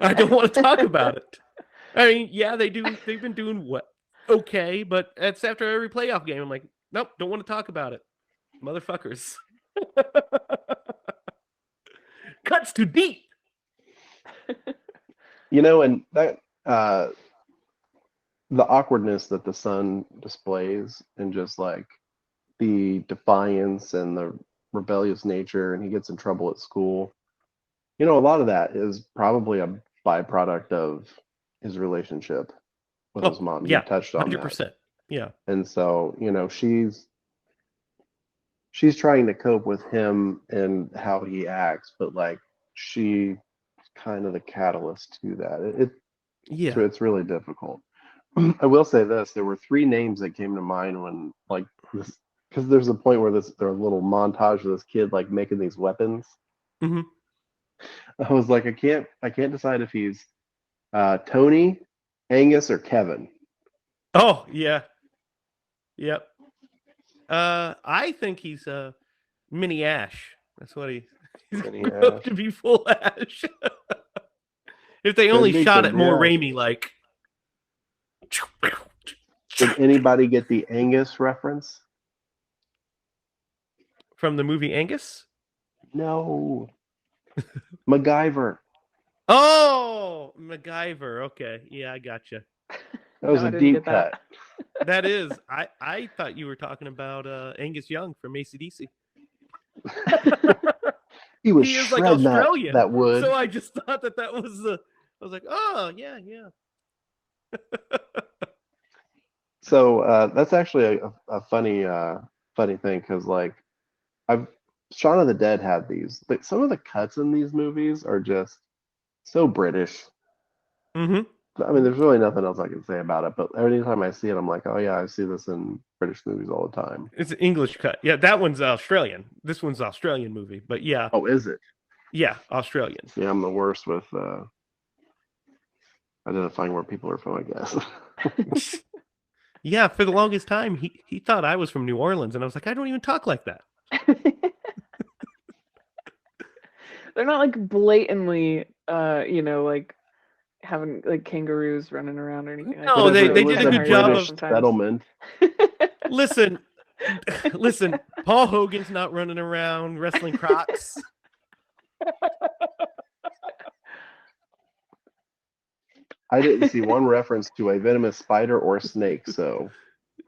I don't want to talk about it. I mean, yeah, they've been doing what? Okay, but it's after every playoff game. I'm like, nope, don't want to talk about it. Motherfuckers. Cuts too deep. And that the awkwardness that the son displays, and just like the defiance and the rebellious nature, and he gets in trouble at school. A lot of that is probably a byproduct of his relationship with his mom. You Yeah, touched on 100%. that. Yeah. And so, she's trying to cope with him and how he acts, but like she's kind of the catalyst to that. Yeah. It's really difficult. I will say this: there were 3 names that came to mind when, like, this, because there's a point where there's a little montage of this kid like making these weapons. Mm-hmm. I was like, I can't decide if he's Tony, Angus, or Kevin. Oh yeah. Yep. I think he's Mini Ash. That's what he's Mini grew up Ash. to be full Ash. If they Could only be, shot could it more be. Raimi like. Did anybody get the Angus reference? From the movie Angus? No. MacGyver. Oh, MacGyver. Okay. Yeah, I gotcha. That was No, a I didn't deep get that. cut. That is. I thought you were talking about Angus Young from AC/DC. He was He is like shredding Australian. that wood. So I just thought that was the. I was like, oh yeah, yeah. So that's actually a funny thing, because like Shaun of the Dead had these. Like, some of the cuts in these movies are just so British. Mm-hmm. I mean, there's really nothing else I can say about it. But every time I see it, I'm like, oh yeah, I see this in British movies all the time. It's an English cut. Yeah, that one's Australian. This one's Australian movie. But yeah. Oh, is it? Yeah, Australian. Yeah, I'm the worst with identifying where people are from, I guess. Yeah, for the longest time, he thought I was from New Orleans, and I was like, I don't even talk like that. They're not like blatantly, like having like kangaroos running around or anything. No, like they that. did It's a kinda good hard to job tell of sometimes. settlement. Listen, Paul Hogan's not running around wrestling Crocs. I didn't see one reference to a venomous spider or snake, so.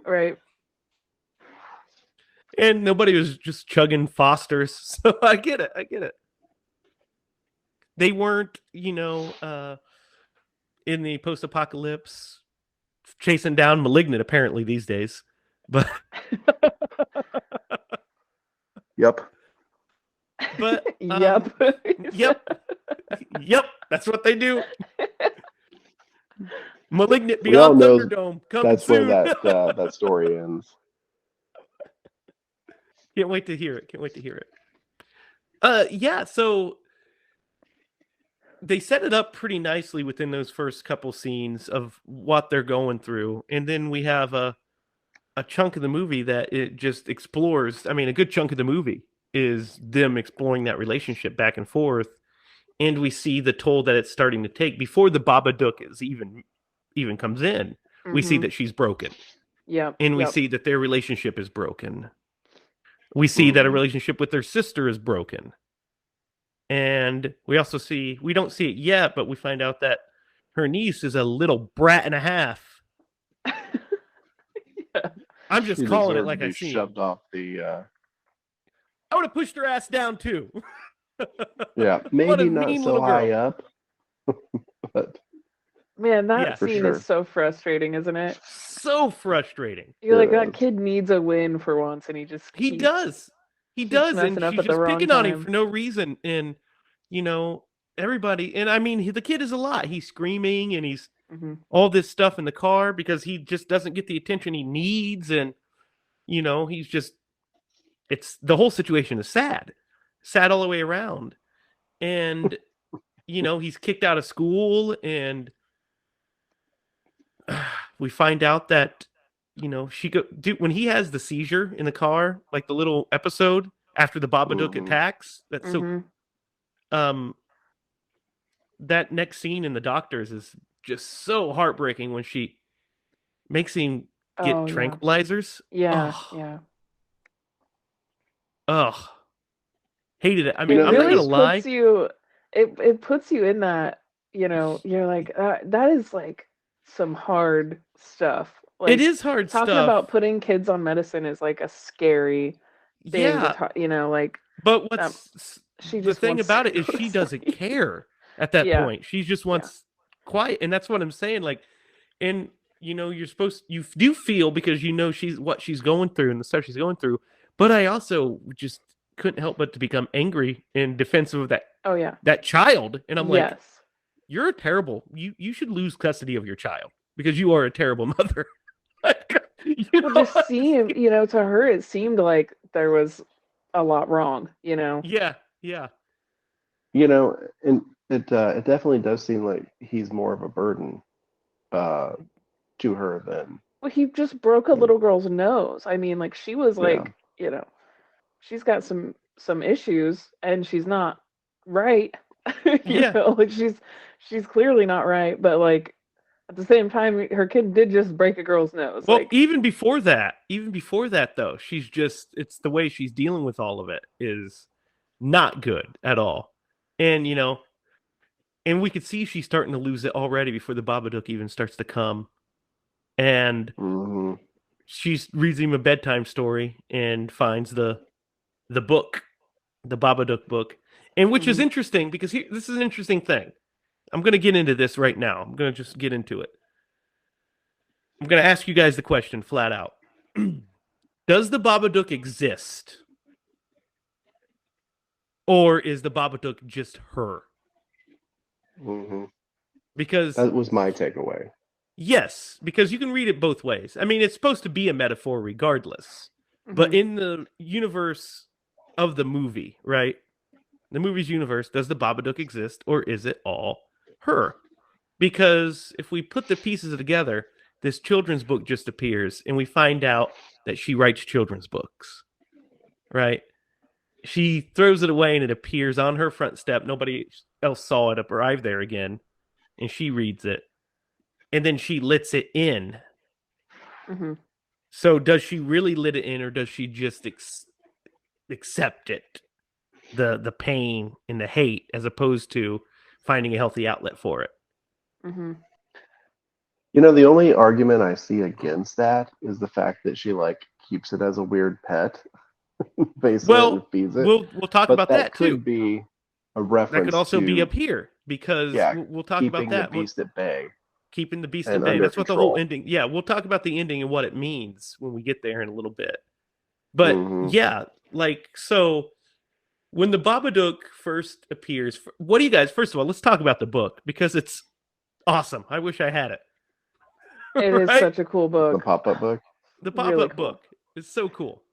Right. And nobody was just chugging Fosters. So I get it. They weren't, in the post-apocalypse chasing down Malignant, apparently, these days. But Yep. But Yep. Yep, that's what they do. Malignant We all Beyond know Thunderdome coming that's soon. where that story ends. Can't wait to hear it. Yeah, so they set it up pretty nicely within those first couple scenes of what they're going through, and then we have a chunk of the movie that it just explores. I mean, a good chunk of the movie is them exploring that relationship back and forth, and we see the toll that it's starting to take before the Babadook is even even comes in, we see that she's broken. Yep. And we see that their relationship is broken. We see that a relationship with their sister is broken. And we also see, we don't see it yet, but we find out that her niece is a little brat and a half. I'm just calling it like I see. Shoved off the. I would have pushed her ass down too. Yeah, maybe not so high up, but man, that scene is so frustrating, isn't it? So frustrating. You're like, that kid needs a win for once, and he does, and she's just picking on him for no reason, and you know, everybody, and I mean, the kid is a lot. He's screaming and he's all this stuff in the car because he just doesn't get the attention he needs, and you know, he's just, it's, the whole situation is sad all the way around, and you know, he's kicked out of school, and we find out that, you know, when he has the seizure in the car, like the little episode after the Babadook attacks, that's so that next scene in the doctors is just so heartbreaking when she makes him get tranquilizers. Hated it. I mean, I'm not gonna lie. It puts you in that, you know, you're like, that is like some hard stuff. Like, it is hard talking stuff. about putting kids on medicine is like a scary thing to talk, you know, like. But what's the thing about it is she doesn't care at that point. She just wants quiet, and that's what I'm saying. Like, and you know, you do feel, because you know what she's going through and the stuff she's going through. But I also just couldn't help but to become angry and defensive of that. That child, and I'm like, you're a terrible. You should lose custody of your child because you are a terrible mother. Just seemed, you know, to her it seemed like there was a lot wrong, you know. Yeah. You know, and it definitely does seem like he's more of a burden to her than. Well, he just broke a little girl's nose. I mean, like, she was like, you know, she's got some issues, and she's not right. You know, like she's clearly not right, but like at the same time, her kid did just break a girl's nose. Well, even before that though, it's the way she's dealing with all of it is not good at all. And you know, and we could see she's starting to lose it already before the Babadook even starts to come. And she reads him a bedtime story and finds the book, the Babadook book, and which is interesting because this is an interesting thing. I'm going to get into this right now. I'm going to just get into it. I'm going to ask you guys the question flat out. Does the Babadook exist? Or is the Babadook just her? Because that was my takeaway. Yes, because you can read it both ways. I mean, it's supposed to be a metaphor regardless. But in the universe of the movie, right? The movie's universe, does the Babadook exist, or is it all her? Because if we put the pieces together, this children's book just appears, and we find out that she writes children's books, right? She throws it away, and it appears on her front step. Nobody else saw it arrive there again, and she reads it, and then she lets it in. So does she really let it in, or does she just accept it? The pain and the hate, as opposed to finding a healthy outlet for it. You know, the only argument I see against that is the fact that she like keeps it as a weird pet, basically, and feeds it. We'll talk about that too. Could be a reference. That could also be up here because we'll talk about that. Keeping the beast at bay. Keeping the beast at bay. That's what the whole ending. Yeah, we'll talk about the ending and what it means when we get there in a little bit. But yeah, like so. When the Babadook first appears, what do you guys? First of all, let's talk about the book because it's awesome. I wish I had it. It is such a cool book. The pop-up book. The pop-up book is so cool.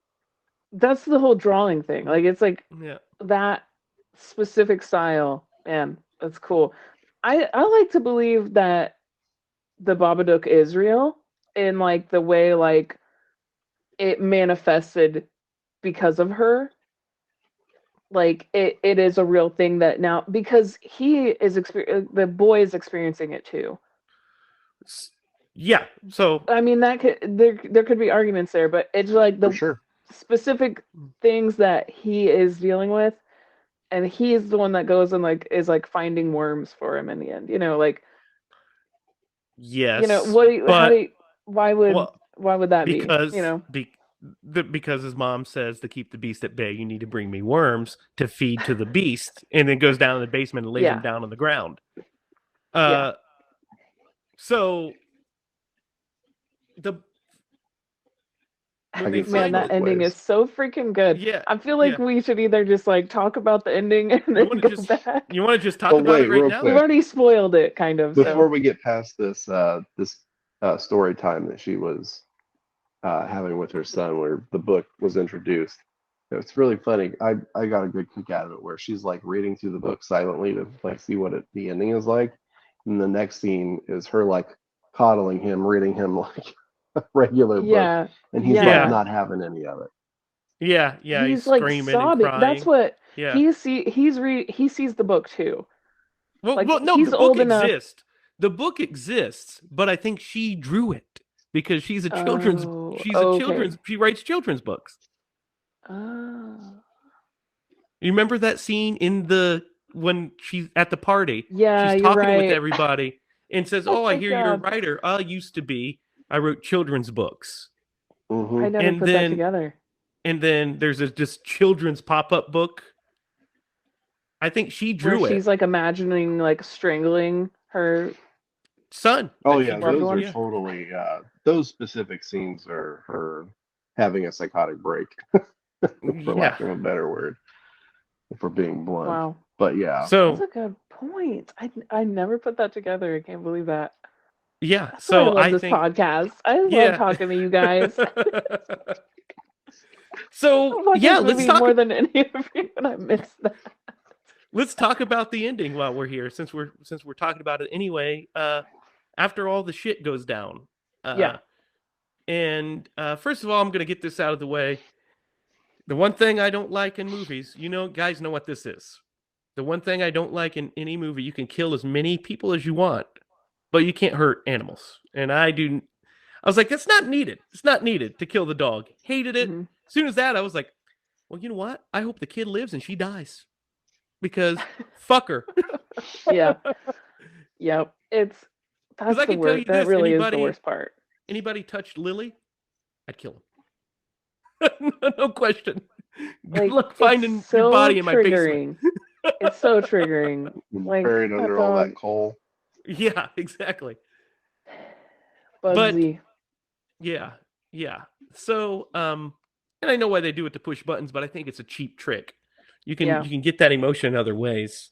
That's the whole drawing thing. Like it's like that specific style. Man, that's cool. I like to believe that the Babadook is real in like the way like it manifested because of her. Like it is a real thing that now, because he is the boy is experiencing it too. Yeah. So I mean, that could there could be arguments there, but it's like For the sure. specific things that he is dealing with, and he's the one that goes and like is like finding worms for him in the end. Like yes, what do you, how but do you, well, why would that be? because because his mom says to keep the beast at bay, you need to bring me worms to feed to the beast, and then goes down in the basement and lays him Yeah. down on the ground. Yeah. So the when they can see Man, find that both ending ways. is so freaking good. yeah, I feel like yeah. we should either just like talk about the ending and You then want go to just back. talk Well, about it wait, right real now? We've quick. already spoiled it, kind of. Before So we get past this story time that she was having with her son, where the book was introduced, it's really funny. I got a good kick out of it, where she's like reading through the book silently to like see what the ending is like, and the next scene is her like coddling him, reading him like a regular book, yeah, and he's Yeah. like not having any of it. Yeah, he's like screaming and sobbing. That's crying. what Yeah. he sees the book too. Well, Like no, he's the book old enough. exists. The book exists, but I think she drew it because she's a children's. Oh, She's a okay. children's. She writes children's books. Oh. You remember that scene when she's at the party? Yeah, She's you're talking with right. everybody and says, Oh "Oh, I my hear you're a God. writer. I used to be. I wrote children's books." Mm-hmm. I never And put that then- together. And then there's this children's pop-up book. I think she drew Where it. she's like imagining like strangling her. Son. Oh that she yeah, drew. those are Yeah. totally those specific scenes are her having a psychotic break, for lack of a better word, if we're being blunt. Wow, But yeah, that's So a good point. I never put that together. I can't believe that. yeah. That's why I So love this podcast. I love talking to you guys. So I watch yeah, this let's movie talk. more than any of you, and I miss that. Let's talk about the ending while we're here, since we're talking about it anyway. After all the shit goes down. Yeah. And first of all, I'm gonna get this out of the way. The one thing I don't like in movies, guys know what this is. The one thing I don't like in any movie, you can kill as many people as you want, but you can't hurt animals. And I was like, that's not needed. It's not needed to kill the dog. Hated it. Mhm. As soon as that, I was like, well, you know what? I hope the kid lives and she dies. Because fuck her. Yeah. Yep. That's I the can tell worst. you That this, really is anybody- the worst part. Anybody touched Lily, I'd kill him. No question. Good Like, luck it's finding your so body in my basement. triggering. It's so triggering. Like, buried that under all that dog- coal. Yeah, exactly. Bugsy. Yeah. So, and I know why they do it to push buttons, but I think it's a cheap trick. You can get that emotion in other ways.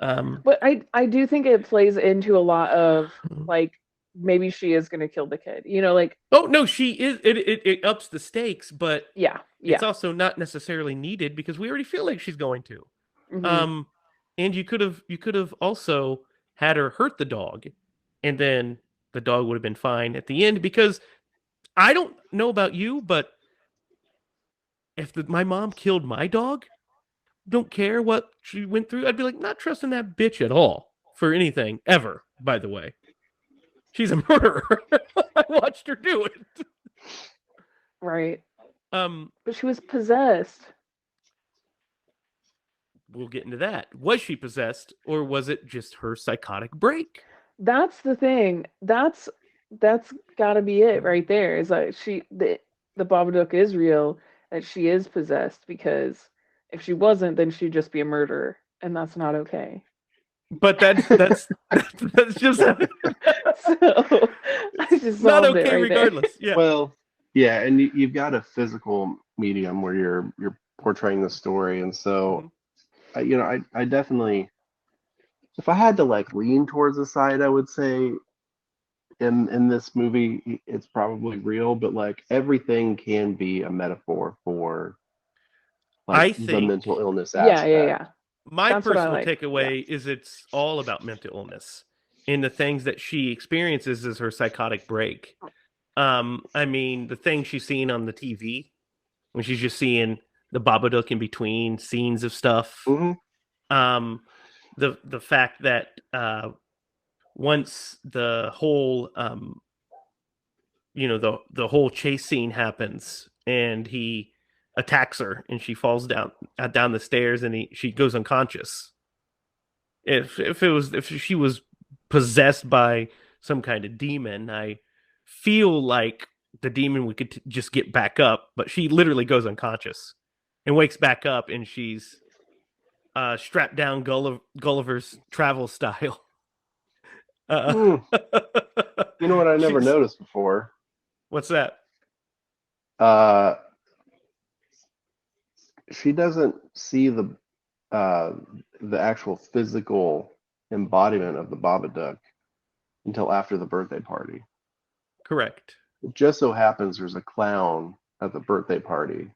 But I do think it plays into a lot of like maybe she is gonna kill the kid. Like oh no, she is. It ups the stakes, but yeah. it's also not necessarily needed because we already feel like she's going to. Mhm. And you could have also had her hurt the dog, and then the dog would have been fine at the end. Because I don't know about you, but if my mom killed my dog, don't care what she went through, I'd be like, not trusting that bitch at all for anything ever. By the way, she's a murderer. I watched her do it. Right. Um, But she was possessed. we'll get into that. Was she possessed, or was it just her psychotic break? That's the thing. That's gotta be it right there. Is like the Babadook is real, that she is possessed, because if she wasn't, then she'd just be a murderer, and that's not okay. But that's just So I just not solved it okay right regardless. Yeah. Well, yeah, and you've got a physical medium where you're portraying the story, and so I definitely, if I had to like lean towards the side, I would say in this movie it's probably real, but like everything can be a metaphor for I like the think- mental illness there. aspect. Yeah. My That's what I personal like. takeaway is it's all about mental illness and the things that she experiences as her psychotic break. I mean, the thing she's seeing on the TV when she's just seeing the Babadook in between scenes of stuff. Mhm. The fact that once the whole the whole chase scene happens and he attacks her and she falls down the stairs and she goes unconscious. If she was possessed by some kind of demon, I feel like the demon would just get back up, but she literally goes unconscious and wakes back up, and she's strapped down Gulliver's Travel style. You know what I never noticed before? What's that? She doesn't see the actual physical embodiment of the Babadook until after the birthday party. Correct. It just so happens there's a clown at the birthday party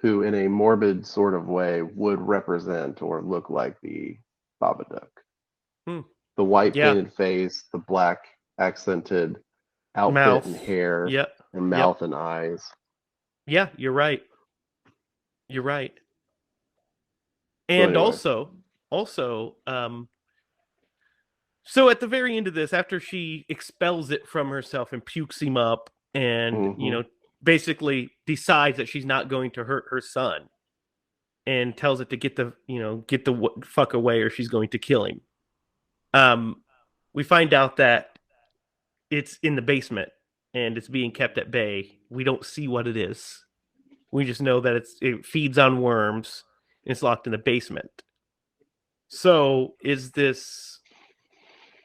who, in a morbid sort of way, would represent or look like the Babadook. The white painted face, the black accented outfit mouth and hair, and mouth and eyes. Yeah, you're right. You're right. And so so at the very end of this, after she expels it from herself and pukes him up and, basically decides that she's not going to hurt her son and tells it to get the fuck away or she's going to kill him. We find out that it's in the basement and it's being kept at bay. We don't see what it is. We just know that it feeds on worms and it's locked in the basement. So is this,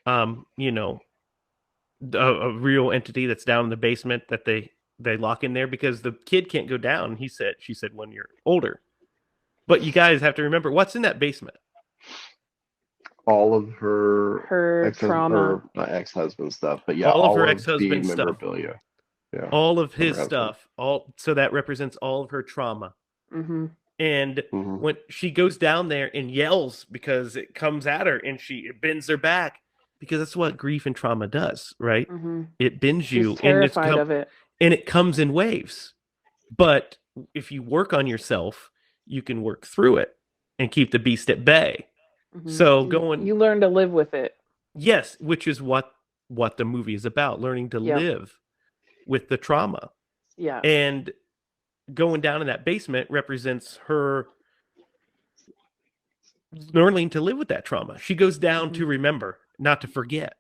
a real entity that's down in the basement that they lock in there? Because the kid can't go down. She said when you're older. But you guys have to remember what's in that basement. All of her trauma, ex-husband stuff, but all of her ex-husband stuff, memorabilia, all of his stuff, so that represents all of her trauma. And when she goes down there and yells because it comes at her and it bends her back, because that's what grief and trauma does, right? It bends you. She's terrified of it. And it comes in waves. But if you work on yourself, you can work through it and keep the beast at bay. So you learn to live with it. Yes, which is what the movie is about, learning to live with the trauma. Yeah. And going down in that basement represents her learning to live with that trauma. She goes down to remember, not to forget,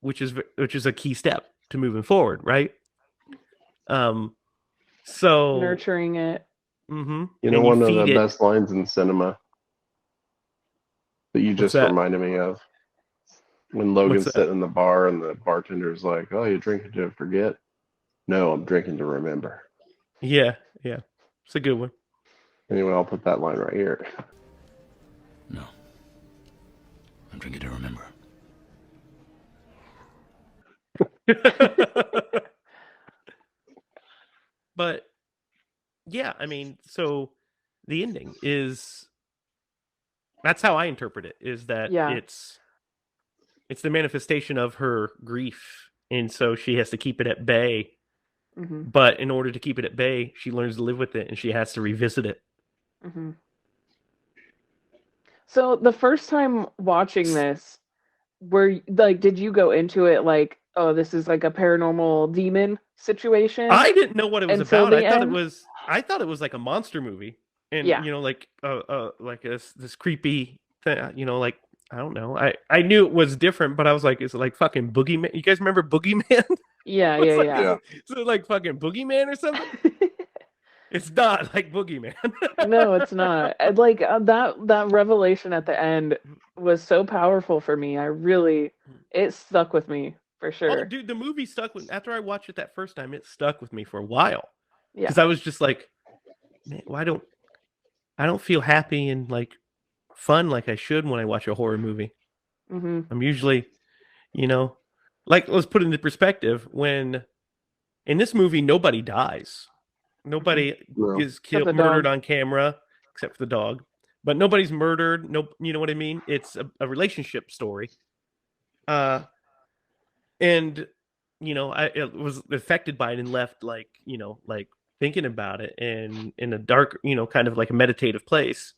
which is a key step to moving forward, right? So nurturing it. You know, one of the best lines in cinema that you just reminded me of, when Logan's sitting in the bar and the bartender's like, "Oh, you're drinking to forget?" "No, I'm drinking to remember." Yeah, it's a good one. Anyway, I'll put that line right here. No, I'm drinking to remember. But yeah, I mean, so the ending is, that's how I interpret it, is that it's the manifestation of her grief, and so she has to keep it at bay. But in order to keep it at bay, she learns to live with it, and she has to revisit it. So the first time watching this, did you go into it like, oh, this is like a paranormal demon situation? I didn't know what it was about. I thought it was like a monster movie, and like this creepy thing. Like, I don't know. I knew it was different, but I was like, is it like fucking Boogeyman? You guys remember Boogeyman? Yeah. Is it like fucking Boogeyman or something? It's not like Boogeyman. No, it's not. Like that revelation at the end was so powerful for me. It stuck with me for sure. Oh, dude, the movie stuck with. After I watched it that first time, it stuck with me for a while. Because I was just like, man, I don't feel happy and like fun like I should when I watch a horror movie. I'm usually, like, let's put it into perspective. When in this movie, nobody dies. Nobody is killed, murdered on camera, except for the dog. But nobody's murdered. No, you know what I mean? It's a relationship story. And I was affected by it and left like thinking about it and in a dark, kind of like a meditative place.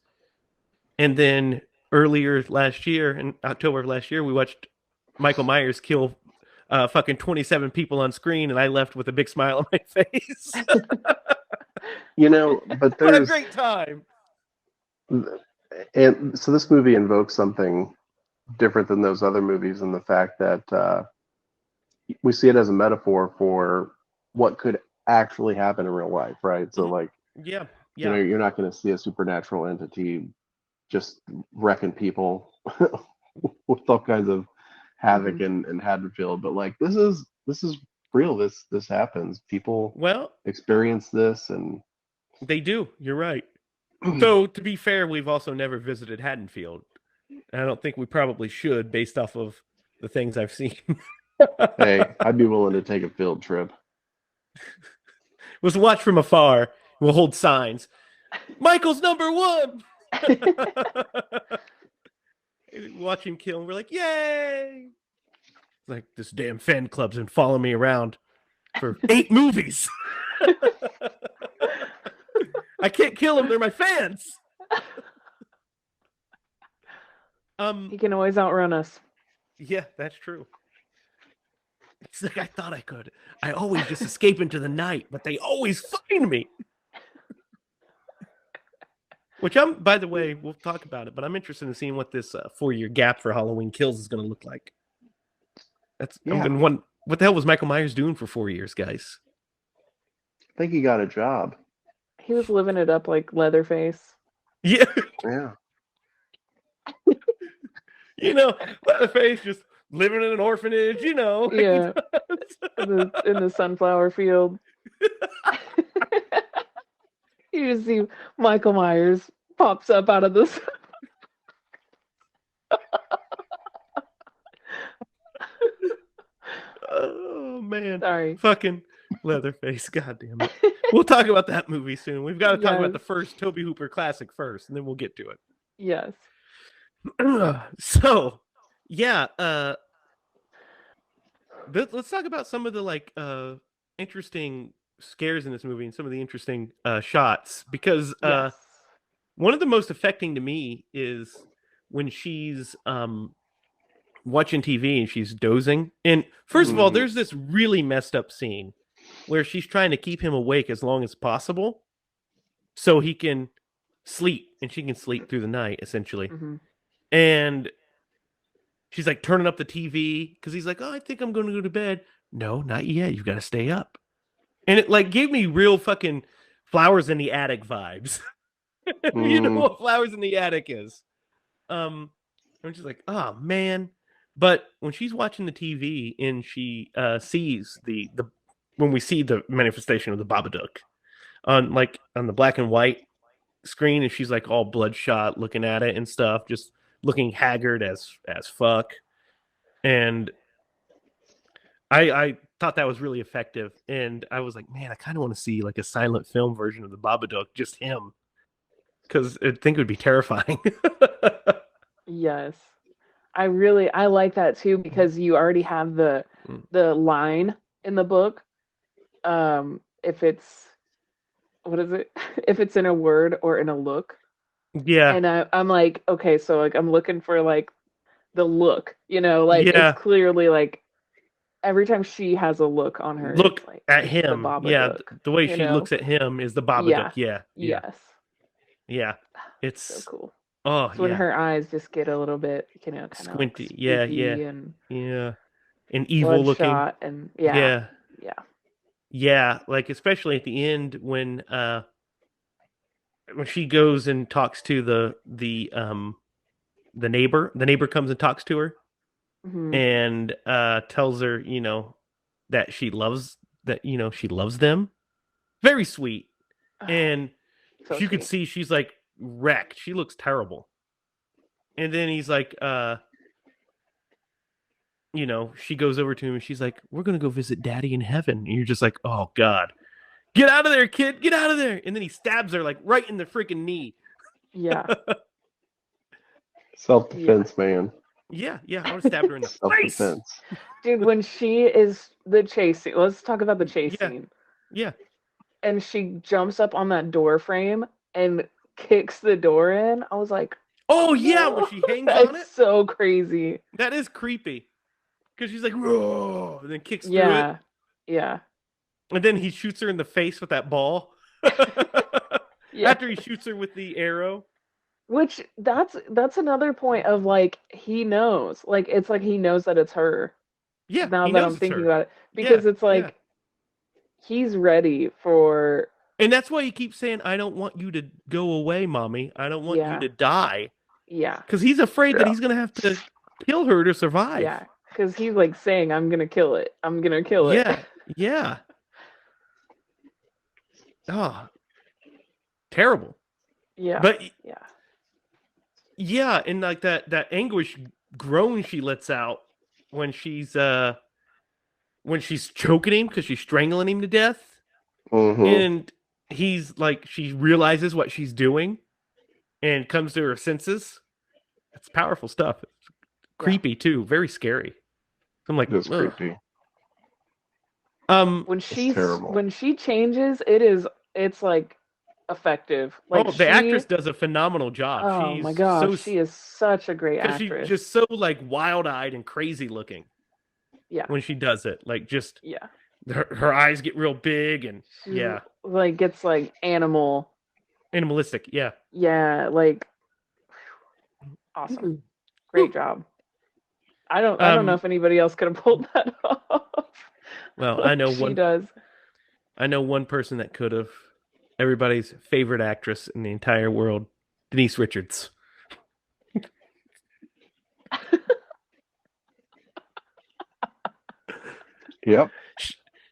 And then earlier last year, in October of last year, we watched Michael Myers kill fucking 27 people on screen, and I left with a big smile on my face. But What a there's great time. and so this movie invokes something different than those other movies in the fact that we see it as a metaphor for what could actually happen in real life, right? So like, Yeah. you're not going to see a supernatural entity just wrecking people with all kinds of havoc and Haddonfield, but like this is real. This happens. People experience this, and they do. You're right. So to be fair, we've also never visited Haddonfield. I don't think we probably should, based off of the things I've seen. Hey, I'd be willing to take a field trip. We'll watch from afar. We'll hold signs. Michael's #1. Watch him kill, and we're like, yay! Like, this damn fan club's been following me around for 8 movies. I can't kill them. They're my fans. He can always outrun us. Yeah, that's true. It's like, I thought I could. I always just escape into the night, but they always find me. Which by the way, we'll talk about it, but I'm interested in seeing what this 4-year gap for Halloween Kills is going to look like. What the hell was Michael Myers doing for 4 years, guys? I think he got a job. He was living it up like Leatherface. Yeah. Yeah. Leatherface just living in an orphanage, Yeah. in the sunflower field. You just see Michael Myers pops up out of this. Oh man. Sorry. Fucking Leatherface. God damn it. We'll talk about that movie soon. We've got to talk about the first Tobe Hooper classic first, and then we'll get to it. Yes. So, yeah. Let's talk about some of the interesting scares in this movie and some of the interesting shots, because one of the most affecting to me is when she's watching TV and she's dozing. And first of all, there's this really messed up scene where she's trying to keep him awake as long as possible so he can sleep, and she can sleep through the night essentially. And she's like turning up the TV because he's like, oh, I think I'm going to go to bed. No, not yet. You've got to stay up. And it like gave me real fucking Flowers in the Attic vibes. You know what Flowers in the Attic is. And she's like, oh man. But when she's watching the TV and she sees when we see the manifestation of the Babadook on the black and white screen, and she's like all bloodshot looking at it and stuff, just looking haggard as fuck. And I thought that was really effective, and I was like, man, I kind of want to see like a silent film version of the Babadook, just him, because I think it would be terrifying. Yes, I like that too, because you already have the line in the book. If it's if it's in a word or in a look. Yeah. And I'm like, okay, so like I'm looking for like the look, it's clearly like every time she has a look on her, look like, at him. Yeah, the way she looks at him is the Babadook. Yeah. Yes. Yeah. It's so cool. Oh, so when her eyes just get a little bit, kind of squinty. Like and evil looking. And yeah, like especially at the end when she goes and talks to the neighbor comes and talks to her and tells her, that she loves them. Very sweet. And so you could see she's like wrecked. She looks terrible. And then he's like, she goes over to him and she's like, we're going to go visit Daddy in heaven. And you're just like, oh God, get out of there, kid. Get out of there. And then he stabs her like right in the freaking knee. Yeah. Self-defense, man. Yeah. I would have stabbed her in the face. Dude, when she is the chase scene, let's talk about the chase scene. Yeah. And she jumps up on that door frame and kicks the door in. I was like, Oh yeah, when she hangs on it, It's so crazy. that is creepy. Because she's like, whoa, and then kicks through it, Yeah. Yeah. and then he shoots her in the face with that ball. Yeah. After he shoots her with the arrow. Which that's another point of like he knows. Like it's like he knows that it's her. Yeah, Now he that knows I'm it's thinking her. about it. Because Yeah, it's like he's ready for and that's why he keeps saying, I don't want you to go away, mommy. I don't want you Yeah. to die. Yeah. Because he's afraid that Yeah. he's going to have to kill her to survive. Yeah. Because he's like saying, I'm gonna kill it. I'm gonna kill it. Yeah. Yeah. Oh, terrible. Yeah. But yeah. yeah, and like that anguish groan she lets out when she's choking him because she's strangling him to death. Mhm. And he's like, she realizes what she's doing and comes to her senses. It's powerful stuff. It's creepy too, very scary. I'm like, It's ugh. creepy. When terrible. when she changes, it's like effective. Like the actress does a phenomenal job. Oh She's my gosh, so, she is such a great because she's actress. just so like wild-eyed and crazy looking. Yeah. When she does it, like just Yeah. her eyes get real big and She's, yeah, like gets like animalistic. Yeah. Yeah, like awesome. Great job. I don't know if anybody else could have pulled that off. Well, I know she does. I know one person that could have. Everybody's favorite actress in the entire world, Denise Richards. Yep.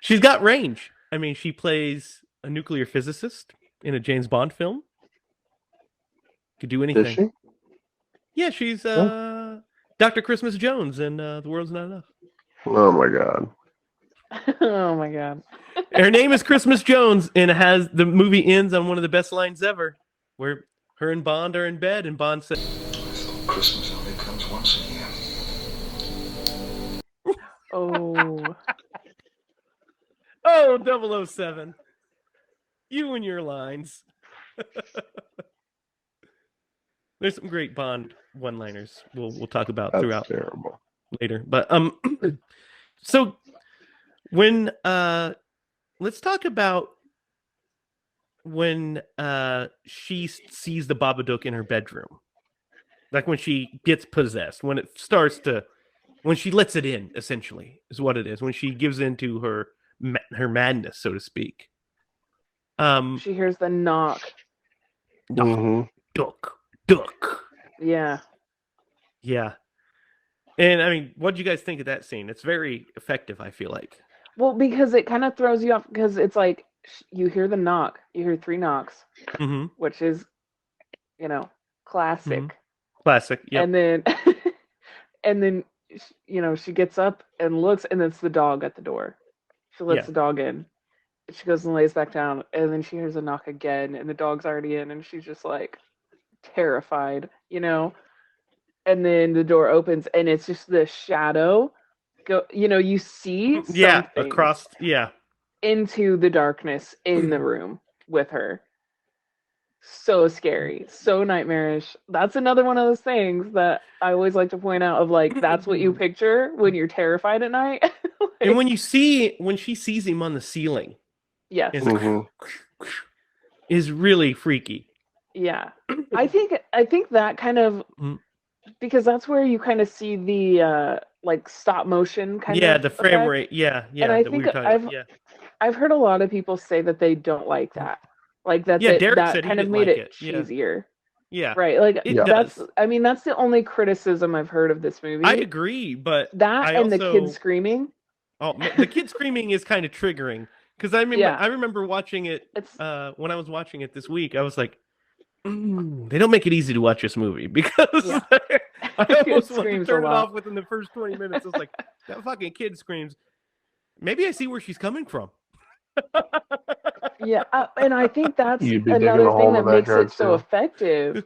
She's got range. I mean, she plays a nuclear physicist in a James Bond film. Could do anything. Is she? Yeah, she's Dr. Christmas Jones in The World's Not Enough. Oh my god. Oh my god. Her name is Christmas Jones, and the movie ends on one of the best lines ever, where her and Bond are in bed, and Bond says, I thought Christmas only comes once a year. Oh. "Oh, 007, you and your lines." There's some great Bond one-liners we'll talk about That's throughout terrible. later. But so when let's talk about when she sees the Babadook in her bedroom. Like when she gets possessed, when she lets it in, essentially, is what it is. When she gives into her madness, so to speak. She hears the knock. Mhm. Duck. Yeah. Yeah. And I mean, what do you guys think of that scene? It's very effective, I feel like. Well, because it kind of throws you off because it's like you hear the knock, you hear 3 knocks, Mm-hmm. which is, classic. Mm-hmm. Classic. Yep. And then, she gets up and looks, and it's the dog at the door. She lets the dog in. She goes and lays back down, and then she hears a knock again, and the dog's already in, and she's just like terrified, And then the door opens, and it's just the shadow. You see something across. Yeah. into the darkness in the room with her. So scary, so nightmarish. That's another one of those things that I always like to point out of like, that's what you picture when you're terrified at night. And when she sees him on the ceiling, yes. is really freaky. Yeah. I think that kind of, because that's where you kind of see the like stop motion kind of the frame effect. rate. Yeah. And I think I've heard a lot of people say that they don't like that. Like that Derek that said he kind of didn't made like it it. cheesier. Yeah. Right. Like It that's does. I mean, that's the only criticism I've heard of this movie. I agree, but that and the kid screaming. Oh, the kid screaming is kind of triggering because I remember watching it when I was watching it this week. I was like, they don't make it easy to watch this movie because I almost want to turn it off within the first 20 minutes. I was like, that fucking kid screams. Maybe I see where she's coming from. Yeah, and I think that's another thing that makes it so effective.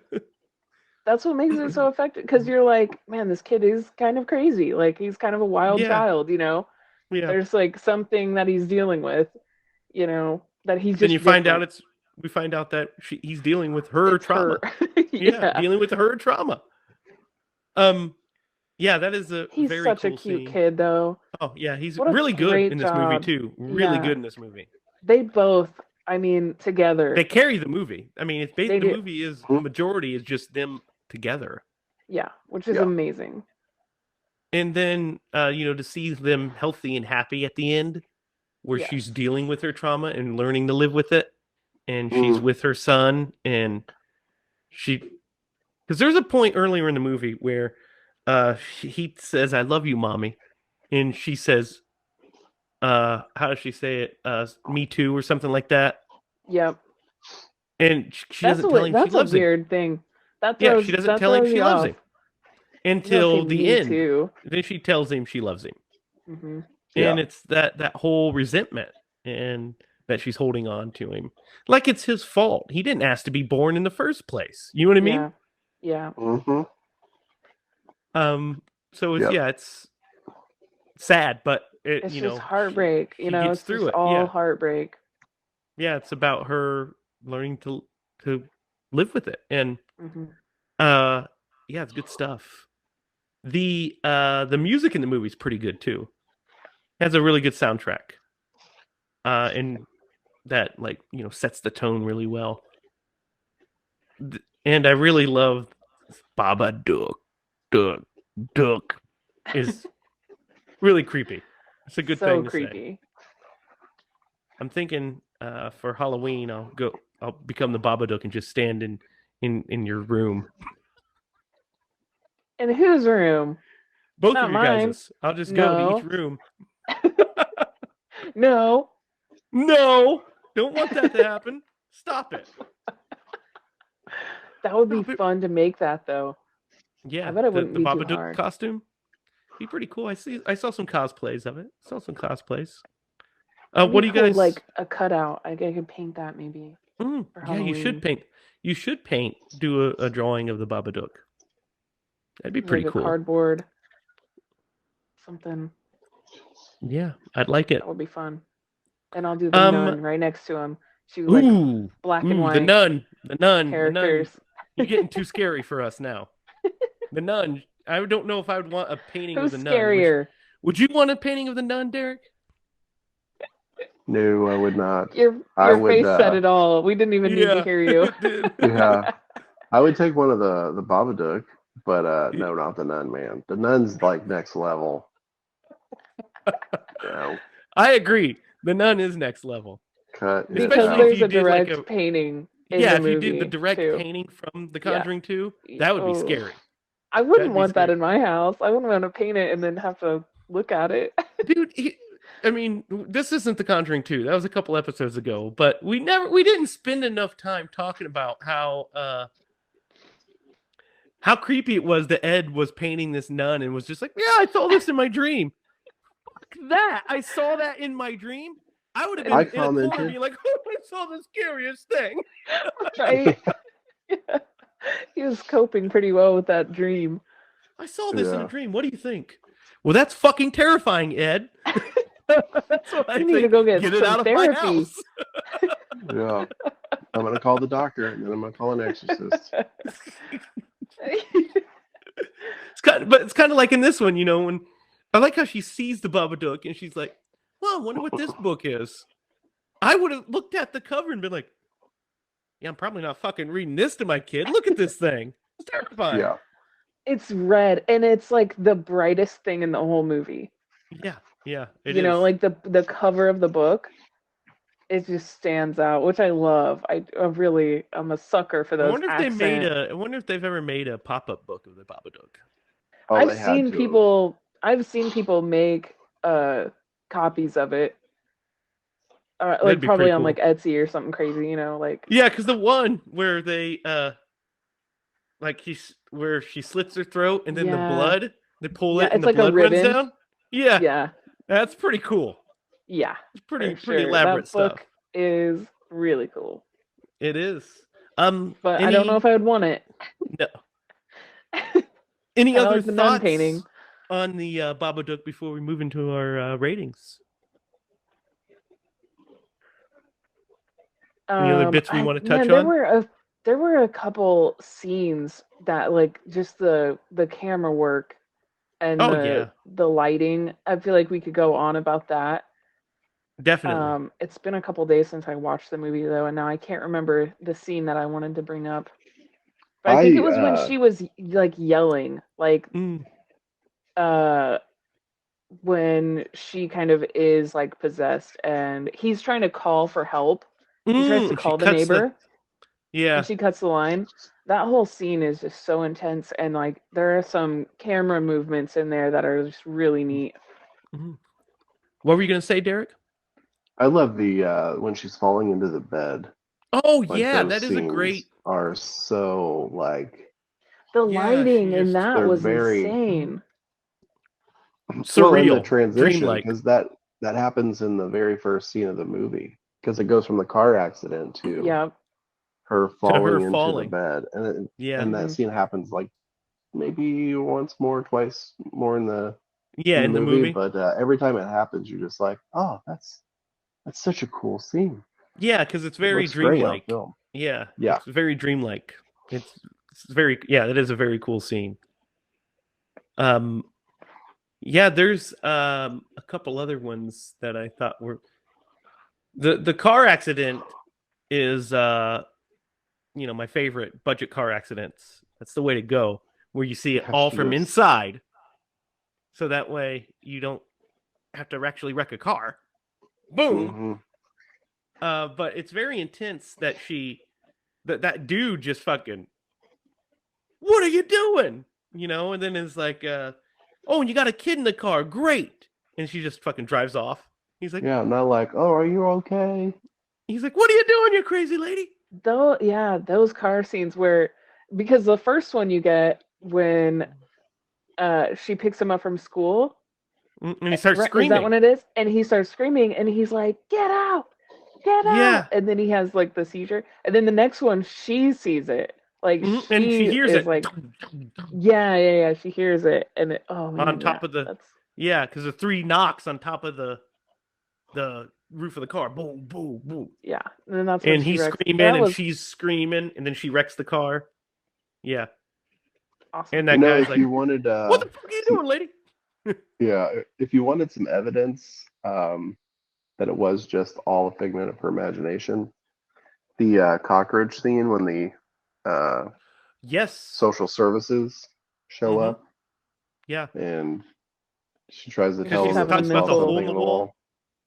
That's what makes it so effective, because you're like, man, this kid is kind of crazy. Like, he's kind of a wild child, Yeah. There's like something that he's dealing with, that he's just. Then you find out we find out that he's dealing with her It's trauma. her. Yeah, dealing with her trauma. Yeah, that is a He's very such cool a cute scene. kid, though. Oh yeah, he's What a really good great in this movie job. too. Really Yeah. good in this movie. They both, I mean, together. They carry the movie. I mean, They the do. movie is majority is just them together. Yeah, which is Yeah. amazing. And then to see them healthy and happy at the end, where Yes. she's dealing with her trauma and learning to live with it, and she's with her son, and because there's a point earlier in the movie where he says, "I love you, mommy," and she says, how does she say it? Me too, or something like that. Yep. And she doesn't tell him she That's a loves him. weird thing. Yeah, she doesn't tell him she loves him until the end. Too. Then she tells him she loves him. Mm-hmm. And it's that whole resentment and that she's holding on to him. Like it's his fault. He didn't ask to be born in the first place. You know what I mean? Yeah. Mm-hmm. So it's it's sad, but it's just heartbreak. She gets it's through just it. all heartbreak. Yeah, it's about her learning to live with it. And it's good stuff. The music in the movie is pretty good too. It has a really good soundtrack. And that sets the tone really well. And I really love Babadook. Duck is really creepy. It's a good thing to say. I'm thinking for Halloween I'll become the Babadook and just stand in your room. In whose room? Both Not of your mine. guys'. I'll just go to each room. No. Don't want that to happen. Stop it. That would be fun to make that though. Yeah, I bet it wouldn't the be too Babadook hard. costume. Be pretty cool. I saw some cosplays of it. What do you guys like a cutout? I could paint that maybe. Yeah, you should paint. You should paint. Do a drawing of the Babadook. That'd be pretty cool. Cardboard. Something. Yeah, I'd like it. That would be fun. And I'll do the nun right next to him. She like black and white. The nun characters. You're getting too scary for us now. The nun. I don't know if I would want a painting of the nun. Scarier? Would you want a painting of the nun, Derek? No, I would not. Your face said it all. We didn't even need to hear you. Yeah, I would take one of the Babadook, but no, not the nun, man. The nun's like next level. I agree. The nun is next level. Cut. Because there's a direct painting. If you did the direct painting from The Conjuring 2, that would be scary. I wouldn't want that in my house. I wouldn't want to paint it and then have to look at it. Dude, I mean, this isn't The Conjuring 2. That was a couple episodes ago, but we didn't spend enough time talking about how creepy it was that Ed was painting this nun and was just like, yeah, I saw this in my dream. Fuck that. I saw that in my dream. I would have been in a corner being like, oh, I saw the scariest thing. Right? Yeah. He was coping pretty well with that dream. I saw this in a dream. What do you think? Well, that's fucking terrifying, Ed. That's what I need to go get it out of therapy. my house. Yeah. I'm going to call the doctor and then I'm going to call an exorcist. It's kind of like in this one, when I like how she sees the Babadook and she's like, well, I wonder what this book is. I would have looked at the cover and been like, yeah, I'm probably not fucking reading this to my kid. Look at this thing. It's terrifying. Yeah. It's red and it's like the brightest thing in the whole movie. Yeah. It is. Like the cover of the book, it just stands out, which I love. I'm a sucker for those. I wonder if they've ever made a pop-up book of the Babadook. Oh, I've seen people make copies of it. Like probably on like Etsy or something crazy, like. Yeah, because the one where they where she slits her throat and then the blood, they pull it and the blood runs down. Yeah. That's pretty cool. Yeah. It's pretty elaborate stuff. Book is really cool. It is. But I don't know if I would want it. No. Any other thoughts painting on the Babadook before we move into our ratings? Any other bits we want to touch Man, on? there were a couple scenes that like just the camera work and Oh yeah, the lighting. I feel like we could go on about that. definitely. It's been a couple days since I watched the movie though, and now I can't remember the scene that I wanted to bring up. But I think it I was when she was like yelling, like Mm. uh when she kind of is like possessed and he's trying to call for help. He tries to And she call the cuts the. neighbor and Yeah. she cuts the line. That whole scene is just so intense and like there are some camera movements in there that are just really neat. Mhm. What were you gonna say, Derek? love the when she's falling into the bed. Oh Like yeah, those that is a great. scenes are so like The Yeah, she lighting in just that they're was very insane. well, and the surreal, transition dreamlike. because that happens in the very first scene of the movie because it goes from the car accident to Yeah. her To her falling into the falling. bed, Yeah, and that Hmm. scene happens like maybe once more, twice more yeah, in the in the movie, movie. but every time it happens, you're just like, oh, that's such a cool scene. Yeah, because it's It very looks great on dreamlike. film. Yeah, Yeah, it's very dreamlike. It's very yeah, it is a very cool scene. Um, yeah, there's a couple other ones that I thought were the car accident is my favorite budget car accidents. That's the way to go, where you see it yeah, all she from just. inside, so that way you don't have to actually wreck a car. Boom. Hmm. But it's very intense that that dude just fucking, what are you doing? And then it's like, oh, and you got a kid in the car, great. And she just fucking drives off. He's like, Yeah, not like, oh, are you okay? what are you doing, you crazy lady? Though, yeah, those car scenes where because the first one you get when she picks him up from school. And he starts Is that screaming. when it is? And he starts screaming and he's like, "Get out! Get out!" Yeah. And then he has like the seizure. And then the next one she sees it. Like And she she hears is it like, yeah, yeah, yeah, she hears it and oh on man, yeah. top of the, That's yeah, because the three knocks on top of the roof of the car. Boom, boom, boom. yeah. And then that's when And she he's wrecks. screaming That and was she's screaming and then she wrecks the car. Yeah. awesome. And that guy's If like, you wanted what the fuck are you some, doing, lady? yeah, if you wanted some evidence that it was just all a figment of her imagination, the cockroach scene when the Yes. social services show Mm-hmm. up Yeah. and she tries to And Because tell she she's them that having a she talks about saw the mental. hole in something the in the wall. wall.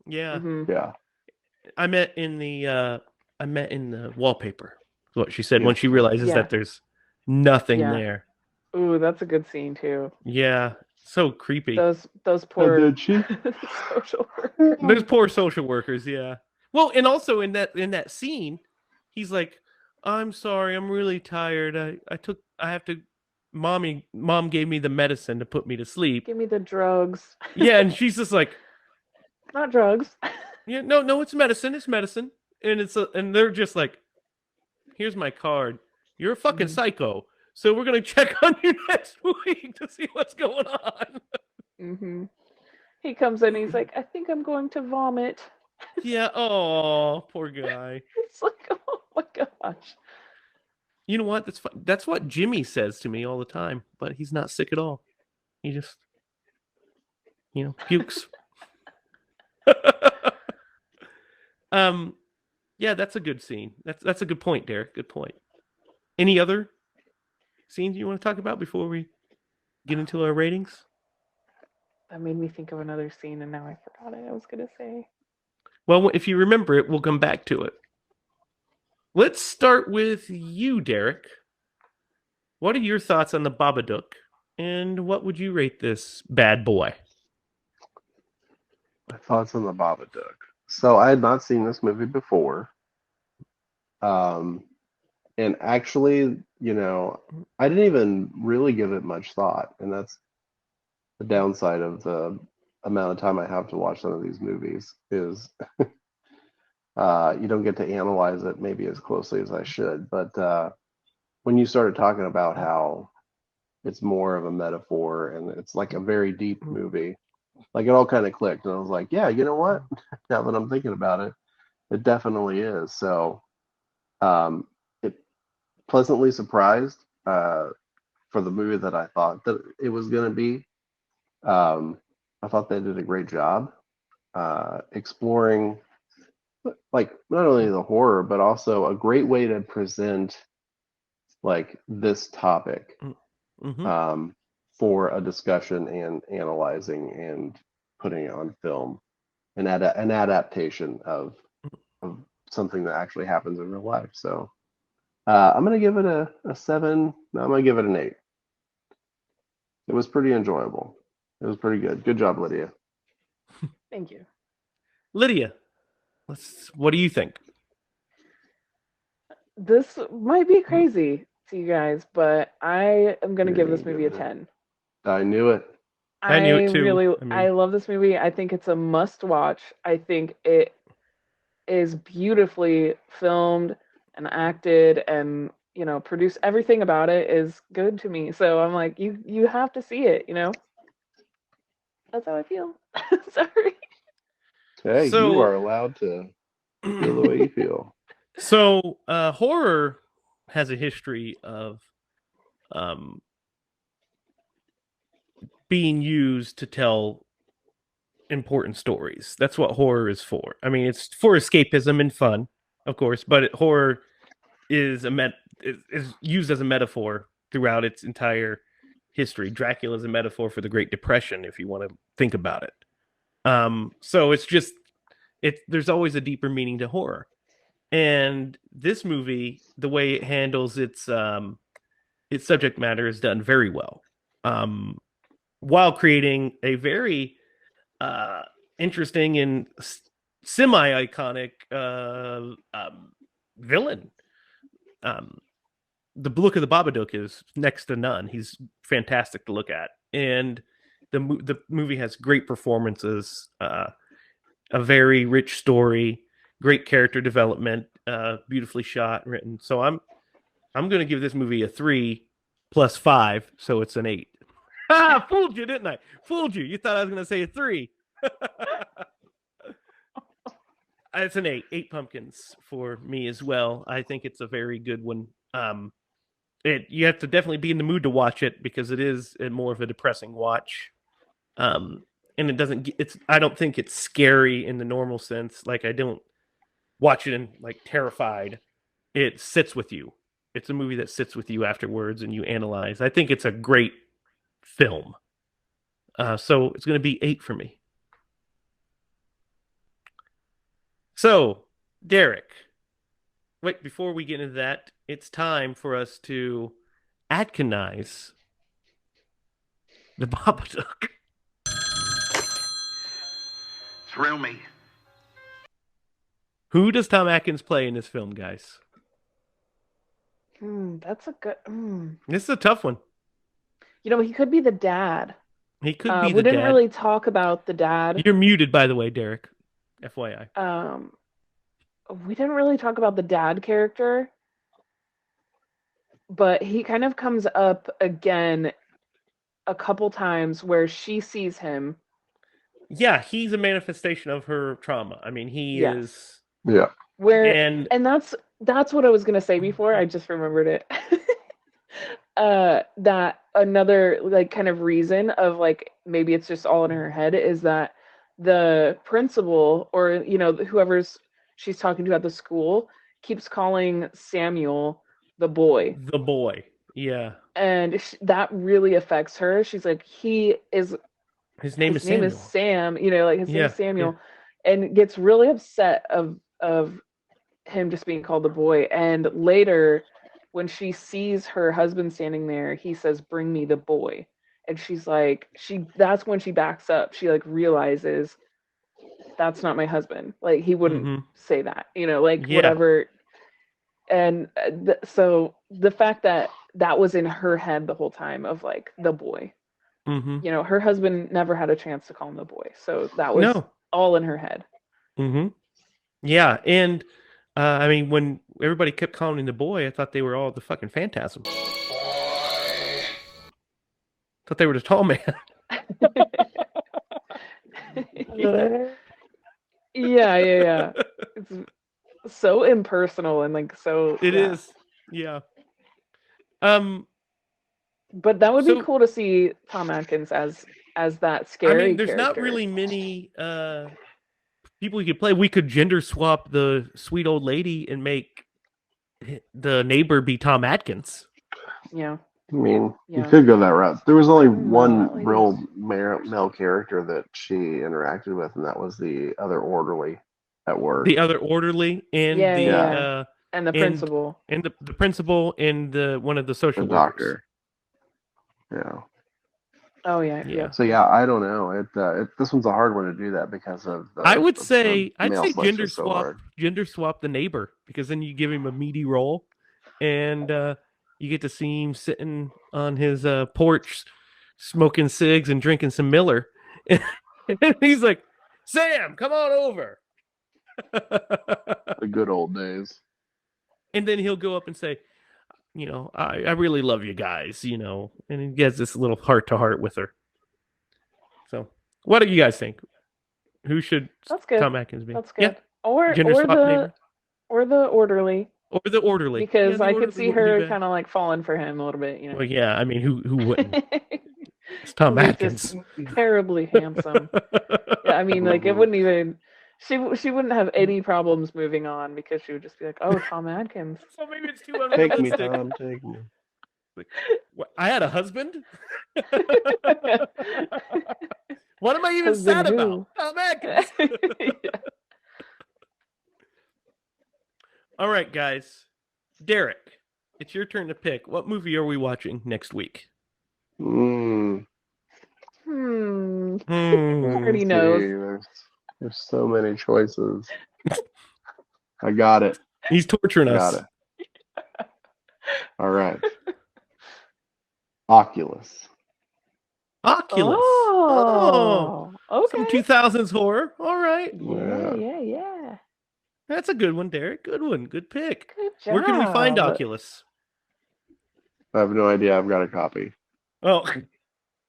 Yeah. Hmm. Yeah, I met in the wallpaper. Is what she said yeah, when she realizes Yeah, that there's nothing yeah. there. Ooh, that's a good scene too. Yeah. So creepy. Those and poor then she. social workers. Those poor social workers, yeah. Well, and also in that scene, he's like, "I'm sorry, I'm really tired. I have to mom gave me the medicine to put me to sleep." Give me the drugs. Yeah, and she's just like, Not drugs. "Yeah, no, no, it's medicine. It's medicine." And they're just like, "Here's my card. You're a fucking Mhm. psycho. So we're going to check on you next week to see what's going on." Hmm. He comes in, he's like, I think I'm going to vomit. Yeah, oh, poor guy. It's like, oh my gosh. You know what? That's what Jimmy says to me all the time, but he's not sick at all. He just, pukes. um, yeah, that's a good scene. That's a good point, Derek. Good point. Any other scenes you want to talk about before we get into our ratings? That made me think of another scene, and now I forgot it. I was gonna say. Well, if you remember it, we'll come back to it. Let's start with you, Derek. What are your thoughts on the Babadook, and what would you rate this bad boy? My thoughts on the Babadook. So I had not seen this movie before. And actually, I didn't even really give it much thought, and that's the downside of the amount of time I have to watch some of these movies is you don't get to analyze it maybe as closely as I should. But when you started talking about how it's more of a metaphor and it's like a very deep movie, like it all kind of clicked, and I was like, yeah, you know what? Now that I'm thinking about it, it definitely is. So It pleasantly surprised for the movie that I thought that it was going to be. I thought they did a great job exploring like not only the horror but also a great way to present like this topic Mm-hmm. for a discussion and analyzing and putting it on film, an adaptation of something that actually happens in real life. So I'm gonna give it a 7. No, I'm gonna give it an 8. It was pretty enjoyable. It was pretty good. Good job, Lydia. Thank you. Lydia, what do you think? This might be crazy to you guys, but I am going to You're give gonna this give movie a it 10. I knew it. I knew it too. I I mean, love this movie. I think it's a must watch. I think it is beautifully filmed and acted and, produced. Everything about it is good to me. So I'm like, you have to see it, That's how I feel. Sorry. Hey, you so are allowed to feel the way you feel. so horror has a history of um, being used to tell important stories. That's what horror is for. I mean, it's for escapism and fun, of course, but horror is used as a metaphor throughout its entire history. Dracula is a metaphor for the Great Depression, if you want to think about it. So it's just there's always a deeper meaning to horror. And this movie, the way it handles its subject matter is done very well. While creating a very uh interesting and semi-iconic villain. Um the look of the Babadook is next to none. He's fantastic to look at, and the movie has great performances, a very rich story, great character development, beautifully shot and written. So I'm going to give this movie a 3 + 5, so it's an 8. Ah, fooled you, didn't I? Fooled you. You thought I was going to say a 3. It's an 8. 8 pumpkins for me as well. I think it's a very good one. You have to definitely be in the mood to watch it because it is more of a depressing watch. And it doesn't. I don't think it's scary in the normal sense. Like I don't watch it and like terrified. It sits with you. It's a movie that sits with you afterwards, and you analyze. I think it's a great film. So it's going to be 8 for me. So, Derek, wait, before we get into that, it's time for us to Atkinize the Babadook. Thrill me. Who does Tom Atkins play in this film, guys? That's a good. This is a tough one. He could be the dad. He could be We the didn't dad. really talk about the dad. You're muted, by the way, Derek. FYI. We didn't really talk about the dad character, but he kind of comes up again a couple times where she sees him. Yeah, he's a manifestation of her trauma. I mean, he Yes. is. Yeah. And that's what I was gonna say before. I just remembered it. That another like kind of reason of like maybe it's just all in her head is that the principal or whoever's she's talking to at the school keeps calling Samuel the boy. the boy. Yeah. And that really affects her. She's like, His name is name Samuel. is Sam, like his name Yeah, is Samuel, and gets really upset of him just being called the boy. And later, when she sees her husband standing there, he says, "Bring me the boy." And she's like, that's when she backs up. She like realizes that's not my husband. Like he wouldn't say that, like whatever. And so the fact that that was in her head the whole time of like the boy, her husband never had a chance to call him the boy. So that was all in her head. Yeah. And I mean, when everybody kept calling him the boy, I thought they were all the fucking phantasm. Thought they were the tall man. Yeah. It's so impersonal and like so. It yeah. is. Yeah. Um. But that would be So cool to see Tom Atkins as that I scary mean, there's not character. really many people you could play. We could gender swap the sweet old lady and make the neighbor be Tom Atkins. Yeah. I mean, you Yeah. could go that route. There was only I don't know, one that lady real was- male character that she interacted with, and that was the other orderly at work. The other orderly and Yeah, the yeah. And the and principal. the principal and the one of the social The workers. doctor. Yeah. Oh yeah, Yeah. yeah. So yeah, I don't know. This one's a hard one to do that because of the. I would the say male selection gender is so swap hard. the neighbor, because then you give him a meaty role and you get to see him sitting on his porch smoking cigs and drinking some Miller. And he's like, "Sam, come on over." The good old days. And then he'll go up and say, I really love you guys, and he gets this little heart to heart with her. So, what do you guys think? Who should That's good. Tom Atkins be? That's Yeah, good. Or gender swap neighbor the orderly. or the orderly, Because the I could orderly see wouldn't be her bad. kind of like falling for him a little bit, Well, yeah, I mean, who wouldn't? It's Tom He's Atkins. just terribly handsome. Yeah, I mean, like it wouldn't even. She wouldn't have any problems moving on because she would just be like, "Oh, Tom Atkins." So maybe it's too Take me, unrealistic. Tom. Take me. What, I had a husband? What am I even Husband sad who? about? Tom Atkins. Yeah. All right, guys. Derek, it's your turn to pick. What movie are we watching next week? Mm. Who Hmm. already See, knows? there's so many choices. I got it. He's torturing Got us. it. All right. Oculus. Oculus. Oh, Some okay. 2000s horror. All right. Yeah. That's a good one, Derek. Good one. Good pick. Good job. Where can we find Oculus? I have no idea. I've got a copy. Oh.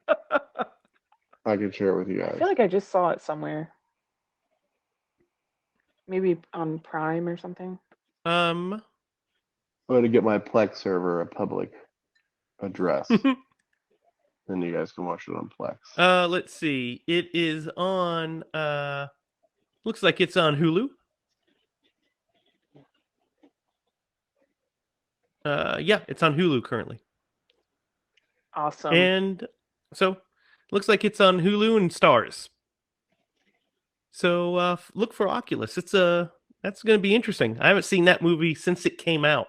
I can share it with you I guys. feel like I just saw it somewhere. Maybe on Prime or something. I'm going to get my Plex server a public address. Then you guys can watch it on Plex. Let's see. It is on looks like it's on Hulu. Yeah, it's on Hulu currently. Awesome. And so looks like it's on Hulu and Stars. So look for Oculus. That's going to be interesting. I haven't seen that movie since it came out.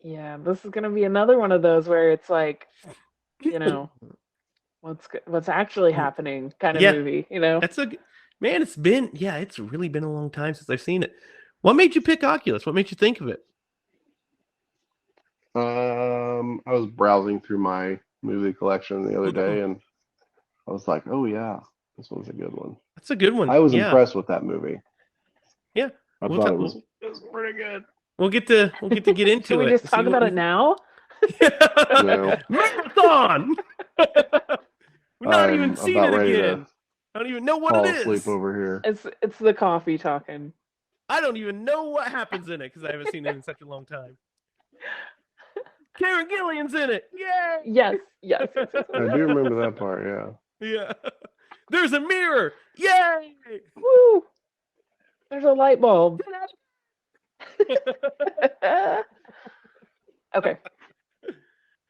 Yeah, this is gonna be another one of those where it's like, what's actually happening kind of movie. That's man. It's really been a long time since I've seen it. What made you pick Oculus? What made you think of it? I was browsing through my movie collection the other day, and I was like, "Oh yeah, this one's a good one." That's a good one. I was impressed with that movie. Yeah, I thought it was pretty good. We'll get to get into it. Should we just talk about it now? No. Marathon. We've not even I'm seen about it ready to again. I don't even know what fall it is. asleep over here. It's the coffee talking. I don't even know what happens in it because I haven't seen it in such a long time. Karen Gillian's in it. Yay! Yes. I do remember that part. Yeah. Yeah. There's a mirror. Yay! Woo! There's a light bulb. Okay.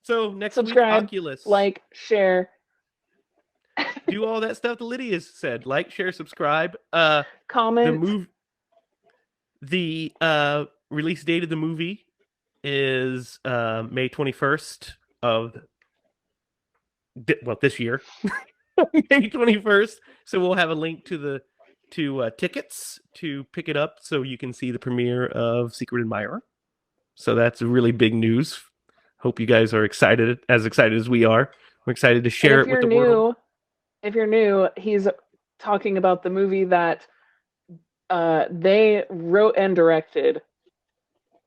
So next Subscribe, week, Oculus. like, share. Do all that stuff that Lydia's said. Like, share, subscribe. Comment. The release date of the movie is May 21st of this year. May 21st. So we'll have a link to tickets to pick it up so you can see the premiere of Secret Admirer. So that's really big news. Hope you guys are excited as we are. We're excited to share it with the world. If you're new, he's talking about the movie that they wrote and directed,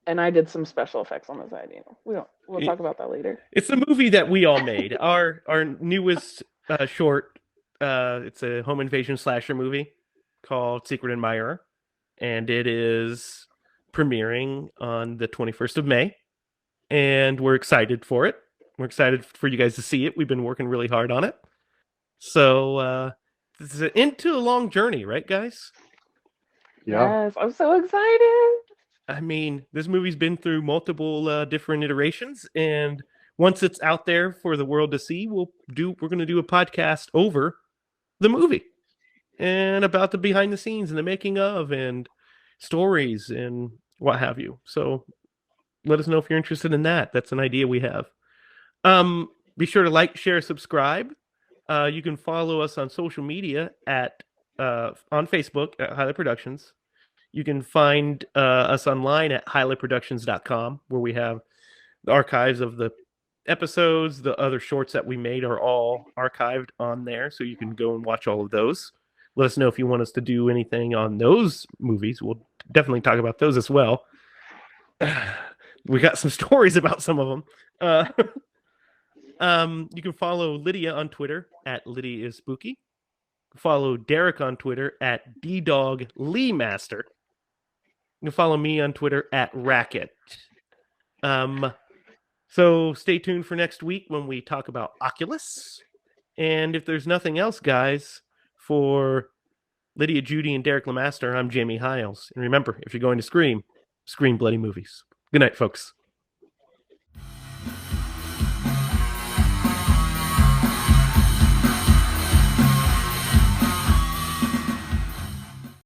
and I did some special effects on the side. We'll talk about that later. It's a movie that we all made. Our newest short. It's a home invasion slasher movie called Secret Admirer, and it is premiering on the 21st of May, and we're excited for it. We're excited for you guys to see it. We've been working really hard on it. So this is into a long journey, right, guys? Yeah. Yes, I'm so excited. I mean, this movie's been through multiple different iterations, and once it's out there for the world to see, we're going to do a podcast over the movie and about the behind the scenes and the making of and stories and what have you. So let us know if you're interested in that. That's an idea we have. Be sure to like, share, subscribe. You can follow us on social media at on Facebook at HiLa Productions. You can find us online at HiLaProductions.com, where we have the archives of the episodes. The other shorts that we made are all archived on there, so you can go and watch all of those. Let us know if you want us to do anything on those movies. We'll definitely talk about those as well. We got some stories about some of them. You can follow Lydia on Twitter at Lydia is Spooky. Follow Derek on Twitter at DDogLeeMaster. You can follow me on Twitter at Racket. So stay tuned for next week when we talk about Oculus. And if there's nothing else, guys, for Lydia Judy and Derek LeMaster, I'm Jamie Hiles. And remember, if you're going to scream bloody movies. Good night, folks.